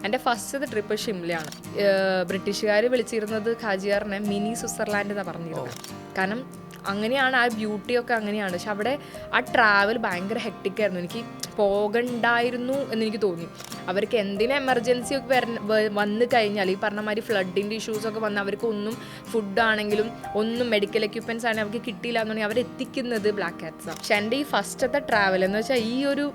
എൻ്റെ ഫസ്റ്റത്തെ ട്രിപ്പ് ഷിംലയാണ്. ബ്രിട്ടീഷുകാർ വിളിച്ചിരുന്നത് ഖാജിയാറിനെ മിനി സ്വിറ്റ്സർലാൻഡ് എന്നാണ് പറഞ്ഞിരുന്നത്. കാരണം അങ്ങനെയാണ് ആ ബ്യൂട്ടിയൊക്കെ അങ്ങനെയാണ്. പക്ഷെ അവിടെ ആ ട്രാവൽ ഭയങ്കര ഹെക്ടിക്കായിരുന്നു. എനിക്ക് പോകണ്ടായിരുന്നു എന്നെനിക്ക് തോന്നി. അവർക്ക് എന്തിനും എമർജൻസി ഒക്കെ വന്നു കഴിഞ്ഞാൽ ഈ പറഞ്ഞ മാതിരി ഫ്ലഡിൻ്റെ ഇഷ്യൂസൊക്കെ വന്ന് അവർക്ക് ഒന്നും ഫുഡാണെങ്കിലും ഒന്നും മെഡിക്കൽ എക്യുപ്മെൻറ്റ്സ് ആണെങ്കിൽ അവർക്ക് കിട്ടിയില്ല എന്നുണ്ടെങ്കിൽ അവരെത്തിക്കുന്നത് ബ്ലാക്ക് കാറ്റ്സാണ്. പക്ഷെ എൻ്റെ ഈ ഫസ്റ്റത്തെ ട്രാവൽ എന്ന് വെച്ചാൽ ഈ ഒരു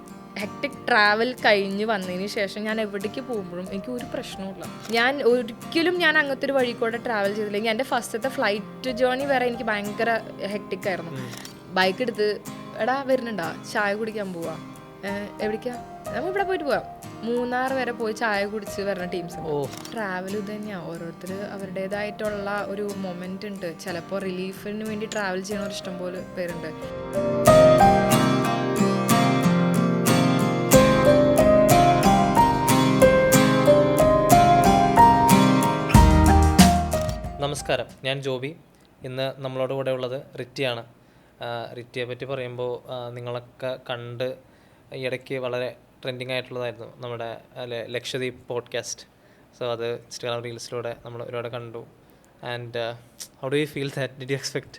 ഹെക്ടിക് ട്രാവൽ കഴിഞ്ഞ് വന്നതിന് ശേഷം ഞാൻ എവിടേക്ക് പോകുമ്പോഴും എനിക്ക് ഒരു പ്രശ്നവുമില്ല. ഞാൻ അങ്ങനത്തെ ഒരു വഴി കൂടെ ട്രാവൽ ചെയ്തില്ലെങ്കിൽ എൻ്റെ ഫസ്റ്റത്തെ ഫ്ലൈറ്റ് ജേർണി വരെ എനിക്ക് ഭയങ്കര ഹെക്ടിക്കായിരുന്നു. ബൈക്ക് എടുത്ത് എടാ വരുന്നുണ്ടാ ചായ കുടിക്കാൻ പോവാ, എവിടേക്കാ, നമുക്ക് ഇവിടെ പോയിട്ട് പോവാം, മൂന്നാർ വരെ പോയി ചായ കുടിച്ച് വരുന്ന ടീംസ്. ട്രാവൽ ഇത് തന്നെയാണ്. ഓരോരുത്തർ അവരുടേതായിട്ടുള്ള ഒരു മൊമെൻ്റ് ഉണ്ട്. ചിലപ്പോൾ റിലീഫിന് വേണ്ടി ട്രാവൽ ചെയ്യുന്ന ഒരു ഇഷ്ടംപോലെ പേരുണ്ട്. നമസ്കാരം, ഞാൻ ജോബി. ഇന്ന് നമ്മളോട് കൂടെ ഉള്ളത് റിറ്റിയാണ്. റിറ്റിയെ പറ്റി പറയുമ്പോൾ നിങ്ങളൊക്കെ കണ്ട് ഇടയ്ക്ക് വളരെ ട്രെൻഡിങ് ആയിട്ടുള്ളതായിരുന്നു നമ്മുടെ ലക്ഷദ്വീപ് പോഡ്കാസ്റ്റ്. സോ അത് ഇൻസ്റ്റാഗ്രാം റീൽസിലൂടെ നമ്മൾ ഒരുപാട് കണ്ടു. And how do you feel that? Did you expect?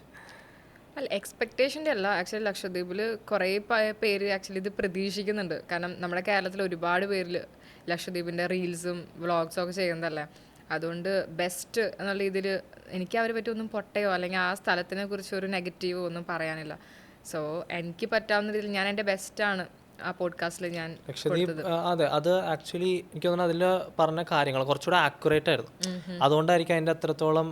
അല്ല, എക്സ്പെക്റ്റേഷൻ്റെ അല്ല. ആക്ച്വലി ലക്ഷദ്വീപിൽ കുറേ പേര് ആക്ച്വലി ഇത് പ്രതീക്ഷിക്കുന്നുണ്ട്. കാരണം നമ്മുടെ കേരളത്തിൽ ഒരുപാട് പേരിൽ ലക്ഷദ്വീപിൻ്റെ റീൽസും വ്ളോഗ്സും ഒക്കെ ചെയ്യുന്നതല്ലേ. അതുകൊണ്ട് ബെസ്റ്റ് എന്നുള്ള രീതിയിൽ എനിക്ക് അവരെ പറ്റി ഒന്നും പൊട്ടയോ അല്ലെങ്കിൽ ആ സ്ഥലത്തിനെ കുറിച്ച് ഒരു നെഗറ്റീവോ ഒന്നും പറയാനില്ല. സോ എനിക്ക് പറ്റാവുന്ന രീതിയിൽ ഞാൻ എൻ്റെ ബെസ്റ്റാണ് ആ പോഡ്കാസ്റ്റിൽ ഞാൻ കൊടുത്തത്. അതെ, അത് ആക്ച്വലി എനിക്ക് തോന്നുന്നു അതിൽ പറഞ്ഞ കാര്യങ്ങൾ കുറച്ചുകൂടെ ആക്യുറേറ്റ് ആയിരുന്നു. അതുകൊണ്ടായിരിക്കും അതിൻ്റെ അത്രത്തോളം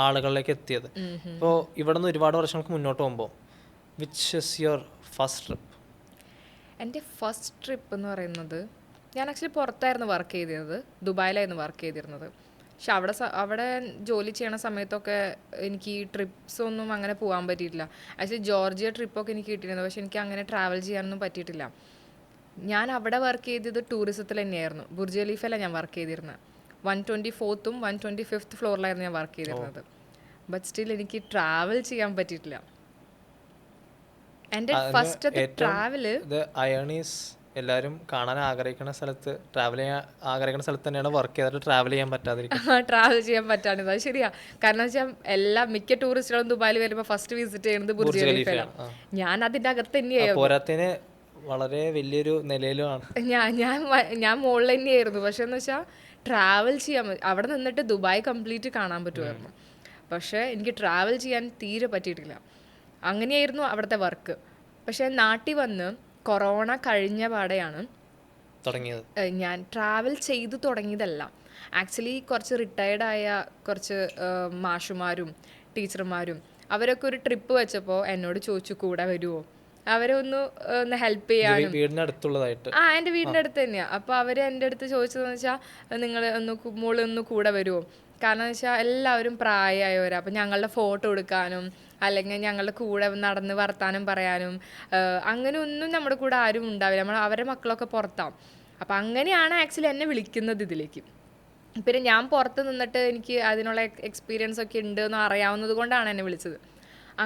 ആളുകളിലേക്ക് എത്തിയത്. ഇപ്പോൾ ഇവിടെ നിന്ന് ഒരുപാട് വർഷങ്ങൾക്ക് മുന്നോട്ട് പോകുമ്പോൾ which is your first trip? എൻ്റെ ഫസ്റ്റ് ട്രിപ്പ് എന്ന് പറയുന്നത്, ഞാൻ ആക്ച്വലി പുറത്തായിരുന്നു വർക്ക് ചെയ്തിരുന്നത്, ദുബായിലായിരുന്നു വർക്ക് ചെയ്തിരുന്നത്. പക്ഷെ അവിടെ ജോലി ചെയ്യണ സമയത്തൊക്കെ എനിക്ക് ഈ ട്രിപ്സ് ഒന്നും അങ്ങനെ പോകാൻ പറ്റിയിട്ടില്ല. ആക്ച്വലി ജോർജിയ ട്രിപ്പൊക്കെ എനിക്ക് കിട്ടിയിരുന്നു, പക്ഷെ എനിക്ക് അങ്ങനെ ട്രാവൽ ചെയ്യാനൊന്നും പറ്റിയിട്ടില്ല. ഞാൻ അവിടെ വർക്ക് ചെയ്തത് ടൂറിസത്തിൽ തന്നെയായിരുന്നു. ബുർജ് ഖലീഫയിലാണ് ഞാൻ വർക്ക് ചെയ്തിരുന്നത്. 124th 125th ഫ്ലോറിലായിരുന്നു ഞാൻ വർക്ക് ചെയ്തിരുന്നത്. ബട്ട് സ്റ്റിൽ എനിക്ക് ട്രാവൽ ചെയ്യാൻ പറ്റിയിട്ടില്ല. എൻ്റെ ഫസ്റ്റത്തെ ട്രാവല് എല്ലാവരും കാണാൻ ആഗ്രഹിക്കുന്ന സ്ഥലത്ത് ട്രാവൽ ചെയ്യാൻ ആഗ്രഹിക്കുന്ന സ്ഥലത്ത് തന്നെയാണ് വർക്ക് ചെയ്തിട്ട് ട്രാവൽ ചെയ്യാൻ പറ്റാതിരിക്കും. ട്രാവൽ ചെയ്യാൻ പറ്റാണ്ട് അത് ശരിയാ. കാരണം വെച്ചാൽ മിക്ക ടൂറിസ്റ്റുകളും ദുബായിൽ വരുമ്പോൾ ഫസ്റ്റ് വിസിറ്റ് ചെയ്യുന്നത് ബുർജ് ഖലീഫയാണ്. ഞാൻ അതിൻ്റെ അകത്ത് തന്നെയായിരുന്നു. പോരാത്തതിന് വളരെ വലിയൊരു നിലയിലുമാണ്. ഞാൻ മുകളിൽ തന്നെയായിരുന്നു. പക്ഷെ എന്ന് വെച്ചാൽ ട്രാവൽ ചെയ്യാൻ അവിടെ നിന്നിട്ട് ദുബായ് കംപ്ലീറ്റ് കാണാൻ പറ്റുമായിരുന്നു. പക്ഷേ എനിക്ക് ട്രാവൽ ചെയ്യാൻ തീരെ പറ്റിയിട്ടില്ല. അങ്ങനെയായിരുന്നു അവിടുത്തെ വർക്ക്. പക്ഷെ നാട്ടിൽ വന്ന് കൊറോണ കഴിഞ്ഞ പാടെയാണ് തുടങ്ങിയത്. ഞാൻ ട്രാവൽ ചെയ്തു തുടങ്ങിയതല്ല. ആക്ച്വലി കുറച്ച് റിട്ടയർഡായ കുറച്ച് മാഷുമാരും ടീച്ചർമാരും അവരൊക്കെ ഒരു ട്രിപ്പ് വെച്ചപ്പോൾ എന്നോട് ചോദിച്ചു കൂടെ വരുമോ, അവരെ ഒന്ന് ഹെൽപ്പ് ചെയ്യാനും. വീടിനടുത്തുള്ളതായിട്ട്? എൻ്റെ വീടിൻ്റെ അടുത്ത് തന്നെയാണ്. അപ്പോൾ അവർ എൻ്റെ അടുത്ത് ചോദിച്ചതെന്ന് വെച്ചാൽ നിങ്ങൾ ഒന്ന് കൂടെ വരുമോ. കാരണം എന്ന് വെച്ചാൽ എല്ലാവരും പ്രായമായവരാണ്. അപ്പോൾ ഞങ്ങളുടെ ഫോട്ടോ എടുക്കാനും അല്ലെങ്കിൽ ഞങ്ങളുടെ കൂടെ നടന്ന് വർത്താനം പറയാനും അങ്ങനെ ഒന്നും നമ്മുടെ കൂടെ ആരും ഉണ്ടാവില്ല. അവരുടെ മക്കളൊക്കെ പുറത്താവും. അപ്പോൾ അങ്ങനെയാണ് ആക്ച്വലി എന്നെ വിളിക്കുന്നത് ഇതിലേക്ക്. പിന്നെ ഞാൻ പുറത്ത് നിന്നിട്ട് എനിക്ക് അതിനുള്ള എക്സ്പീരിയൻസ് ഒക്കെ ഉണ്ട് എന്ന് അറിയാവുന്നത് കൊണ്ടാണ് എന്നെ വിളിച്ചത്.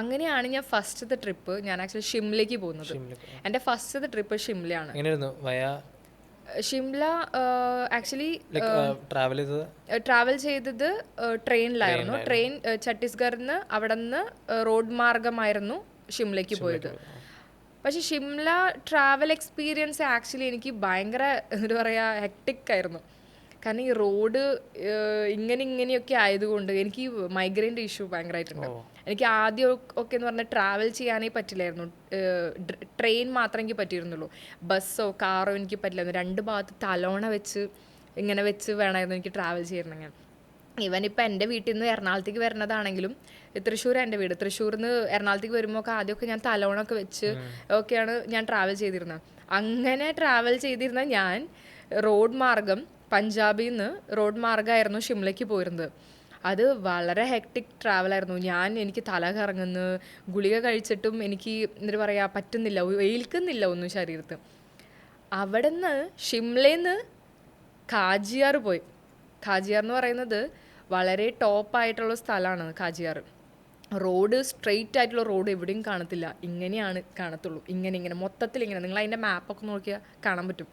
അങ്ങനെയാണ് ഞാൻ ഫസ്റ്റത്തെ ട്രിപ്പ് ഞാൻ ആക്ച്വലി ഷിംലയ്ക്ക് പോകുന്നത്. എൻ്റെ ഫസ്റ്റത്തെ ട്രിപ്പ് ഷിംലയാണ്. ഷിംല ആക്ച്വലി ട്രാവൽ ചെയ്തത് ട്രെയിനിലായിരുന്നു. ട്രെയിൻ ഛത്തീസ്ഗഡിൽ നിന്ന് അവിടെ നിന്ന് റോഡ് മാർഗമായിരുന്നു ഷിംലയ്ക്ക് പോയത്. പക്ഷെ ഷിംല ട്രാവൽ എക്സ്പീരിയൻസ് ആക്ച്വലി എനിക്ക് ഭയങ്കര എന്താ പറയുക ഹെക്ടിക് ആയിരുന്നു. കാരണം ഈ റോഡ് ഇങ്ങനെയൊക്കെ ആയതുകൊണ്ട് എനിക്ക് മൈഗ്രെയിൻ്റെ ഇഷ്യൂ ഭയങ്കരമായിട്ടുണ്ട്. എനിക്ക് ആദ്യം ഒക്കെ എന്ന് പറഞ്ഞാൽ ട്രാവൽ ചെയ്യാനേ പറ്റില്ലായിരുന്നു. ട്രെയിൻ മാത്രമേ എനിക്ക് പറ്റിയിരുന്നുള്ളൂ. ബസ്സോ കാറോ എനിക്ക് പറ്റില്ലായിരുന്നു. രണ്ട് ഭാഗത്ത് തലോണ വെച്ച് വേണമായിരുന്നു എനിക്ക് ട്രാവൽ ചെയ്യണമെങ്കിൽ. ഈവൻ ഇപ്പം എൻ്റെ വീട്ടിൽ നിന്ന് എറണാകുളത്തേക്ക് വരുന്നതാണെങ്കിലും, തൃശ്ശൂർ എൻ്റെ വീട്, തൃശ്ശൂരിൽ നിന്ന് എറണാകുളത്തേക്ക് വരുമ്പോൾ ഒക്കെ ആദ്യമൊക്കെ ഞാൻ തലോണൊക്കെ വെച്ച് ഒക്കെയാണ് ഞാൻ ട്രാവൽ ചെയ്തിരുന്നത്. അങ്ങനെ ട്രാവൽ ചെയ്തിരുന്ന ഞാൻ റോഡ് മാർഗം പഞ്ചാബിൽ നിന്ന് റോഡ് മാർഗമായിരുന്നു ഷിംലയ്ക്ക് പോയിരുന്നത്. അത് വളരെ ഹെക്ടിക് ട്രാവലായിരുന്നു. എനിക്ക് തല കറങ്ങുന്നു, ഗുളിക കഴിച്ചിട്ടും എനിക്ക് എന്താ പറയുക പറ്റുന്നില്ല, ഏൽക്കുന്നില്ല ഒന്നും ശരീരത്ത്. അവിടെ നിന്ന് ഷിംലയിൽ നിന്ന് ഖാജിയാർ പോയി. ഖാജിയാർ എന്ന് പറയുന്നത് വളരെ ടോപ്പായിട്ടുള്ള സ്ഥലമാണ് ഖാജിയാർ. റോഡ് സ്ട്രെയിറ്റ് ആയിട്ടുള്ള റോഡ് എവിടെയും കാണത്തില്ല, ഇങ്ങനെയാണ് കാണത്തുള്ളൂ. ഇങ്ങനെ മൊത്തത്തിൽ നിങ്ങൾ അതിൻ്റെ മാപ്പൊക്കെ നോക്കിയാൽ കാണാൻ പറ്റും.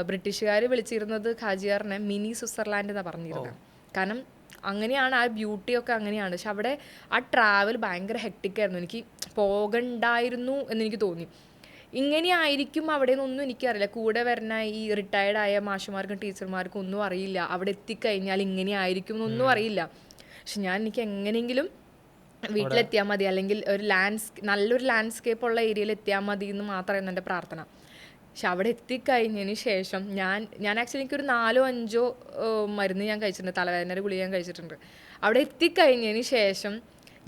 ബ്രിട്ടീഷുകാർ വിളിച്ചിരുന്നത് ഖാജിയാറിനെ മിനി സ്വിറ്റ്സർലാൻഡ് എന്നാണ് പറഞ്ഞിരുന്നത്. കാരണം അങ്ങനെയാണ് ആ ബ്യൂട്ടിയൊക്കെ അങ്ങനെയാണ്. പക്ഷെ അവിടെ ആ ട്രാവൽ ഭയങ്കര ഹെക്ടിക്കായിരുന്നു. എനിക്ക് പോകണ്ടായിരുന്നു എന്നെനിക്ക് തോന്നി. ഇങ്ങനെയായിരിക്കും അവിടെ നിന്നൊന്നും എനിക്കറിയില്ല. കൂടെ വരുന്ന ഈ റിട്ടയർഡായ മാഷുമാർക്കും ടീച്ചർമാർക്കും ഒന്നും അറിയില്ല അവിടെ എത്തിക്കഴിഞ്ഞാൽ ഇങ്ങനെയായിരിക്കും എന്നൊന്നും അറിയില്ല. പക്ഷെ എനിക്ക് എങ്ങനെയെങ്കിലും വീട്ടിലെത്തിയാൽ മതി, അല്ലെങ്കിൽ ഒരു നല്ലൊരു ലാൻഡ്സ്കേപ്പ് ഉള്ള ഏരിയയിൽ എത്തിയാൽ മതി എന്ന് മാത്രമായിരുന്നു എൻ്റെ പ്രാർത്ഥന. പക്ഷെ അവിടെ എത്തിക്കഴിഞ്ഞതിന് ശേഷം ഞാൻ ആക്ച്വലി എനിക്കൊരു 4-5 മരുന്ന് ഞാൻ കഴിച്ചിട്ടുണ്ട്, തലവേദനയുടെ ഗുളിക ഞാൻ കഴിച്ചിട്ടുണ്ട്. അവിടെ എത്തിക്കഴിഞ്ഞതിന് ശേഷം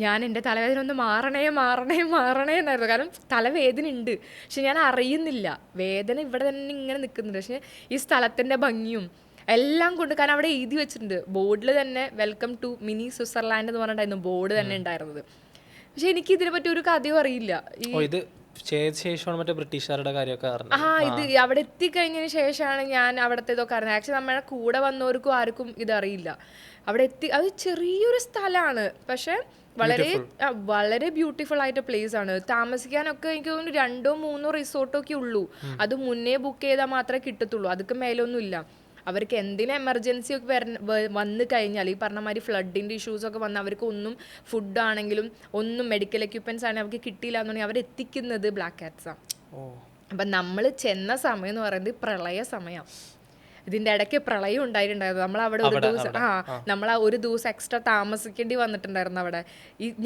ഞാൻ എൻ്റെ തലവേദന ഒന്ന് മാറണേ എന്നായിരുന്നു. കാരണം തലവേദന ഉണ്ട്, പക്ഷെ ഞാൻ അറിയുന്നില്ല. വേദന ഇവിടെ തന്നെ ഇങ്ങനെ നിൽക്കുന്നുണ്ട്. പക്ഷെ ഈ സ്ഥലത്തിൻ്റെ ഭംഗിയും എല്ലാം കൊണ്ട്, കാരണം അവിടെ എഴുതി വെച്ചിട്ടുണ്ട് ബോർഡിൽ തന്നെ, വെൽക്കം ടു മിനി സ്വിറ്റ്സർലാൻഡ് എന്ന് പറഞ്ഞിട്ടായിരുന്നു ബോർഡ് തന്നെ ഉണ്ടായിരുന്നത്. പക്ഷെ എനിക്ക് ഇതിനെ പറ്റി ഒരു കഥയും അറിയില്ല. ഇത് ശേഷമാണ് മറ്റേ ബ്രിട്ടീഷുകാരുടെ കാര്യമൊക്കെ ഇത് അവിടെ എത്തിക്കഴിഞ്ഞതിന് ശേഷമാണ് ഞാൻ അവിടുത്തെ ഇതൊക്കെ അറിഞ്ഞത്. ആക്ച്വലി നമ്മുടെ കൂടെ വന്നവർക്കും ആർക്കും ഇതറിയില്ല. അവിടെ അത് ചെറിയൊരു സ്ഥലമാണ്, പക്ഷെ വളരെ ബ്യൂട്ടിഫുൾ ആയിട്ട് പ്ലേസ് ആണ്. താമസിക്കാനൊക്കെ എനിക്ക് തോന്നുന്നു 2-3 റിസോർട്ടൊക്കെ ഉള്ളൂ. അത് മുന്നേ ബുക്ക് ചെയ്താൽ മാത്രമേ കിട്ടത്തുള്ളൂ, അതൊക്കെ മേലൊന്നും ഇല്ല. അവർക്ക് എന്തിനും എമർജൻസി ഒക്കെ വന്നു കഴിഞ്ഞാൽ, ഈ പറഞ്ഞ മാതിരി ഫ്ലഡിൻ്റെ ഇഷ്യൂസൊക്കെ വന്ന് അവർക്ക് ഒന്നും ഫുഡാണെങ്കിലും ഒന്നും മെഡിക്കൽ എക്യുപ്മെൻറ്റ്സ് ആണെങ്കിൽ അവർക്ക് കിട്ടിയില്ല എന്നുണ്ടെങ്കിൽ അവരെത്തിക്കുന്നത് ബ്ലാക്ക് കാറ്റ്സാണ്. അപ്പം നമ്മൾ ചെന്ന സമയം എന്ന് പറയുന്നത് പ്രളയ സമയം. ഇതിൻ്റെ ഇടയ്ക്ക് പ്രളയം ഉണ്ടായിട്ടുണ്ടായിരുന്നു. നമ്മളവിടെ ഒരു ദിവസം എക്സ്ട്രാ താമസിക്കേണ്ടി വന്നിട്ടുണ്ടായിരുന്നു അവിടെ.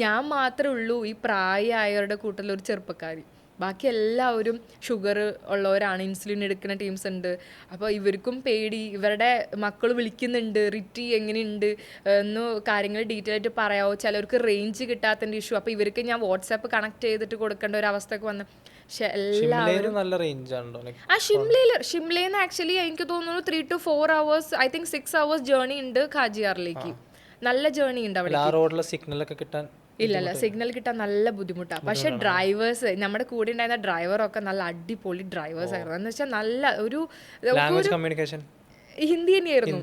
ഞാൻ മാത്രമേ ഉള്ളൂ ഈ പ്രായമായവരുടെ കൂട്ടത്തിലൊരു ചെറുപ്പക്കാരി. ബാക്കി എല്ലാവരും ഷുഗർ ഉള്ളവരാണ്, ഇൻസുലിൻ എടുക്കുന്ന ടീംസ് ഉണ്ട്. അപ്പോൾ ഇവർക്കും പേടി, ഇവരുടെ മക്കൾ വിളിക്കുന്നുണ്ട്, റിറ്റി എങ്ങനെയുണ്ട് എന്ന് കാര്യങ്ങൾ ഡീറ്റെയിൽ ആയിട്ട് പറയാമോ. ചിലർക്ക് റേഞ്ച് കിട്ടാത്തതിൻ്റെ ഇഷ്യൂ, അപ്പോൾ ഇവർക്ക് ഞാൻ വാട്സാപ്പ് കണക്ട് ചെയ്തിട്ട് കൊടുക്കേണ്ട ഒരു അവസ്ഥയൊക്കെ വന്ന്. പക്ഷെ എല്ലാവരും നല്ല റേഞ്ച് ആണോ? ഷിംലയിൽ നിന്ന് ആക്ച്വലി എനിക്ക് തോന്നുന്നു 3 to 4 hours, I think 6 hours journey ഉണ്ട് ഖാജിയാറിലേക്ക്. നല്ല ജേർണി ഉണ്ട് അവിടെ. സിഗ്നൽ ഒക്കെ കിട്ടാൻ ഇല്ലല്ല, സിഗ്നൽ കിട്ടാൻ നല്ല ബുദ്ധിമുട്ടാണ്. പക്ഷെ ഡ്രൈവേഴ്സ്, നമ്മുടെ കൂടെ ഉണ്ടായിരുന്ന ഡ്രൈവറൊക്കെ നല്ല അടിപൊളി ഡ്രൈവേഴ്സ് ആയിരുന്നു. എന്ന് വെച്ചാൽ നല്ല ഒരു കമ്മ്യൂണിക്കേഷൻ ഹിന്ദി തന്നെയായിരുന്നു.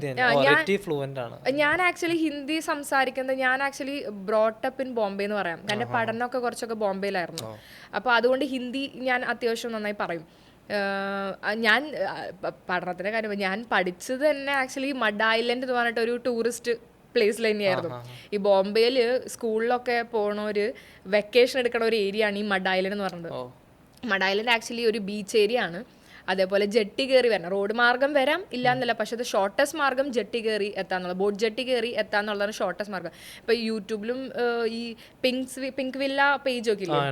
ഞാൻ ആക്ച്വലി ഹിന്ദി സംസാരിക്കുന്നത്, ഞാൻ ആക്ച്വലി ബ്രോട്ടപ്പ് ഇൻ ബോംബെ എന്ന് പറയാം. എൻ്റെ പഠനമൊക്കെ കുറച്ചൊക്കെ ബോംബെയിലായിരുന്നു. അപ്പോൾ അതുകൊണ്ട് ഹിന്ദി ഞാൻ അത്യാവശ്യം നന്നായി പറയും. ഞാൻ പഠനത്തിൻ്റെ കാര്യം, ഞാൻ പഠിച്ചത് തന്നെ ആക്ച്വലി മഡ് ഐലൻഡ് എന്ന് പറഞ്ഞിട്ട് ഒരു ടൂറിസ്റ്റ് പ്ലേസിൽ തന്നെയായിരുന്നു. ഈ ബോംബെയിൽ സ്കൂളിലൊക്കെ പോണ വെക്കേഷൻ എടുക്കണ ഒരു ഏരിയ ആണ് ഈ മഡ് ഐലൻഡ് എന്ന് പറയുന്നത്. മഡ് ഐലൻഡ് ആക്ച്വലി ഒരു ബീച്ച് ഏരിയ ആണ്. അതേപോലെ ജെട്ടി കയറി വരണം, റോഡ് മാർഗം വരാം ഇല്ല എന്നല്ല, പക്ഷെ അത് ഷോർട്ടസ്റ്റ് മാർഗം ജെട്ടി കയറി എത്താന്നുള്ളത്, ബോട്ട് ജെട്ടി കയറി എത്താന്നുള്ളതാണ് ഷോർട്ടസ്റ്റ് മാർഗം. ഇപ്പൊ യൂട്യൂബിലും ഈ പിങ്ക് വില്ല പേജൊക്കെ ഇല്ലേ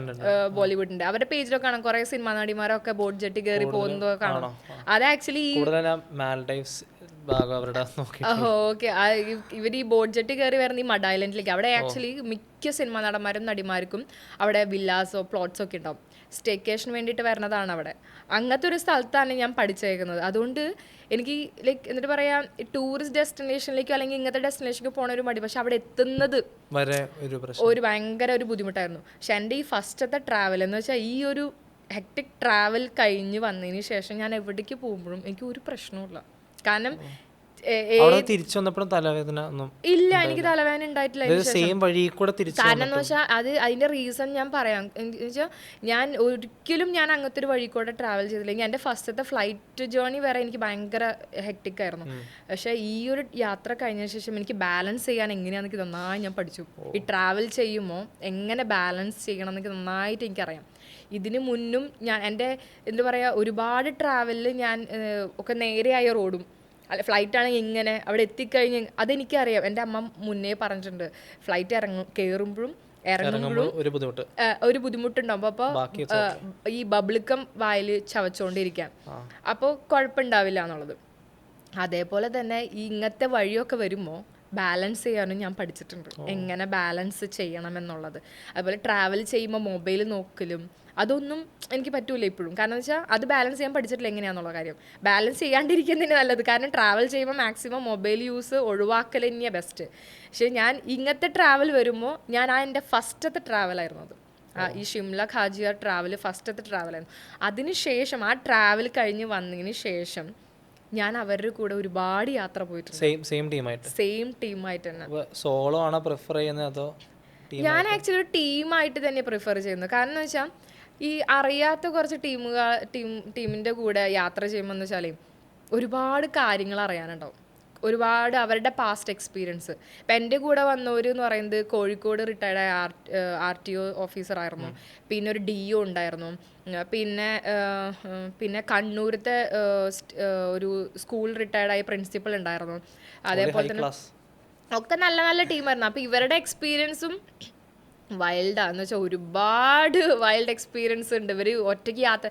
ബോളിവുഡിന്റെ, അവരുടെ പേജിലൊക്കെ കാണാം കുറെ സിനിമാ നടിമാരൊക്കെ ബോട്ട് ജെട്ടി കയറി പോകുന്നതൊക്കെ കാണാം. അത് ആക്ച്വലി ഓക്കെ, ഇവർ ഈ ബോട്ട് ജെട്ടി കയറി വരുന്ന ഈ മഡ് ഐലൻഡിലേക്ക്, അവിടെ ആക്ച്വലി മിക്ക സിനിമാ നടന്മാരും നടിമാർക്കും അവിടെ വില്ലാസോ പ്ലോട്ട്സോ ഒക്കെ ഉണ്ടാവും. സ്റ്റേക്കേഷന് വേണ്ടിയിട്ട് വരുന്നതാണ് അവിടെ. അങ്ങനത്തെ ഒരു സ്ഥലത്താണ് ഞാൻ പഠിച്ചേക്കുന്നത്. അതുകൊണ്ട് എനിക്ക് ലൈക്ക് എന്നിട്ട് പറയാം, ടൂറിസ്റ്റ് ഡെസ്റ്റിനേഷനിലേക്കോ അല്ലെങ്കിൽ ഇങ്ങനത്തെ ഡെസ്റ്റിനേഷനിലേക്ക് പോണ ഒരു മടി, പക്ഷെ അവിടെ എത്തുന്നത് ഒരു ഭയങ്കര ഒരു ബുദ്ധിമുട്ടായിരുന്നു. പക്ഷെ എൻ്റെ ഈ ഫസ്റ്റത്തെ ട്രാവൽ എന്ന് വെച്ചാൽ ഈ ഒരു ഹെക്ടിക് ട്രാവൽ കഴിഞ്ഞ് വന്നതിന് ശേഷം ഞാൻ എവിടേക്ക് പോകുമ്പോഴും എനിക്ക് ഒരു പ്രശ്നവുമില്ല. കാരണം തിരിച്ചു വന്നപ്പോഴും തലവേദന ഇല്ല, എനിക്ക് തലവേദന ഉണ്ടായിട്ടില്ല. കാരണം എന്ന് വെച്ചാൽ അതിന്റെ റീസൺ ഞാൻ പറയാം. വെച്ചാൽ ഞാൻ അങ്ങനത്തെ ഒരു വഴി കൂടെ ട്രാവൽ ചെയ്തില്ലെങ്കിൽ എൻ്റെ ഫസ്റ്റത്തെ ഫ്ലൈറ്റ് ജേർണി വരെ എനിക്ക് ഭയങ്കര ഹെക്ടിക് ആയിരുന്നു. പക്ഷെ ഈ ഒരു യാത്ര കഴിഞ്ഞ ശേഷം എനിക്ക് ബാലൻസ് ചെയ്യാൻ എങ്ങനെയാണെന്ന് എനിക്ക് നന്നായി ഞാൻ പഠിച്ചു. ഈ ട്രാവൽ ചെയ്യുമ്പോൾ എങ്ങനെ ബാലൻസ് ചെയ്യണം എന്നൊക്കെ നന്നായിട്ട് എനിക്കറിയാം. ഇതിന് മുന്നും ഞാൻ എൻ്റെ എന്താ പറയുക, ഒരുപാട് ട്രാവലിൽ ഞാൻ ഒക്കെ നേരെയായ റോഡും ഫ്ലൈറ്റ് ആണെങ്കിൽ ഇങ്ങനെ അവിടെ എത്തിക്കഴിഞ്ഞ് അതെനിക്കറിയാം. എൻ്റെ അമ്മ മുന്നേ പറഞ്ഞിട്ടുണ്ട്, ഫ്ലൈറ്റ് കയറുമ്പോഴും ഇറങ്ങുമ്പോഴും ഒരു ബുദ്ധിമുട്ടുണ്ടാവും. അപ്പോൾ ഈ ബബിളിക്കം വായിൽ ചവച്ചുകൊണ്ടിരിക്കാം, അപ്പോൾ കുഴപ്പമുണ്ടാവില്ല എന്നുള്ളത്. അതേപോലെ തന്നെ ഈ ഇങ്ങനത്തെ വഴിയൊക്കെ വരുമ്പോൾ ബാലൻസ് ചെയ്യാനും ഞാൻ പഠിച്ചിട്ടുണ്ട്, എങ്ങനെ ബാലൻസ് ചെയ്യണം എന്നുള്ളത്. അതുപോലെ ട്രാവൽ ചെയ്യുമ്പോൾ മൊബൈൽ നോക്കലും അതൊന്നും എനിക്ക് പറ്റൂല ഇപ്പോഴും. കാരണം വെച്ചാൽ അത് ബാലൻസ് ചെയ്യാൻ പഠിച്ചിട്ടില്ല എങ്ങനെയാണെന്നുള്ള കാര്യം. ബാലൻസ് ചെയ്യാണ്ടിരിക്കുന്നതിന് നല്ലത്. കാരണം ട്രാവൽ ചെയ്യുമ്പോൾ മാക്സിമം മൊബൈൽ യൂസ് ഒഴിവാക്കൽ തന്നെയാണ് ബെസ്റ്റ്. പക്ഷേ ഞാൻ ഇങ്ങനത്തെ ട്രാവൽ വരുമ്പോൾ എൻ്റെ ഫസ്റ്റത്തെ ട്രാവലായിരുന്നു അത്. ഈ ഷിംല ഖാജിയാർ ട്രാവൽ ഫസ്റ്റത്തെ ട്രാവലായിരുന്നു. അതിനുശേഷം ആ ട്രാവൽ കഴിഞ്ഞ് വന്നതിന് ശേഷം ഞാൻ അവരുടെ കൂടെ ഒരുപാട് യാത്ര പോയിട്ടുണ്ട്. സെയിം ടീമായിട്ട് തന്നെ. സോളോ ആണോ പ്രിഫർ ചെയ്യുന്നത് അതോ? ഞാൻ ആക്ച്വലി ടീമായിട്ട് തന്നെ പ്രിഫർ ചെയ്യുന്നത്. കാരണം എന്ന് വെച്ചാൽ ഈ അറിയാത്ത കുറച്ച് ടീമിൻ്റെ കൂടെ യാത്ര ചെയ്യുമ്പോൾ എന്ന് വെച്ചാൽ ഒരുപാട് കാര്യങ്ങൾ അറിയാനുണ്ടാവും. ഒരുപാട് അവരുടെ പാസ്റ്റ് എക്സ്പീരിയൻസ്. ഇപ്പം എൻ്റെ കൂടെ വന്നവർ എന്ന് പറയുന്നത് കോഴിക്കോട് റിട്ടയർഡായ RTO ഓഫീസറായിരുന്നു. പിന്നെ ഒരു DO ഉണ്ടായിരുന്നു. പിന്നെ കണ്ണൂരത്തെ ഒരു സ്കൂൾ റിട്ടയർഡായ പ്രിൻസിപ്പൽ ഉണ്ടായിരുന്നു. അതേപോലെ തന്നെ ഒക്കെ നല്ല നല്ല ടീമായിരുന്നു. അപ്പോൾ ഇവരുടെ എക്സ്പീരിയൻസും വൈൽഡാന്ന് വെച്ചാൽ ഒരുപാട് വൈൽഡ് എക്സ്പീരിയൻസ് ഉണ്ട്. ഇവർ ഒറ്റയ്ക്ക് യാത്ര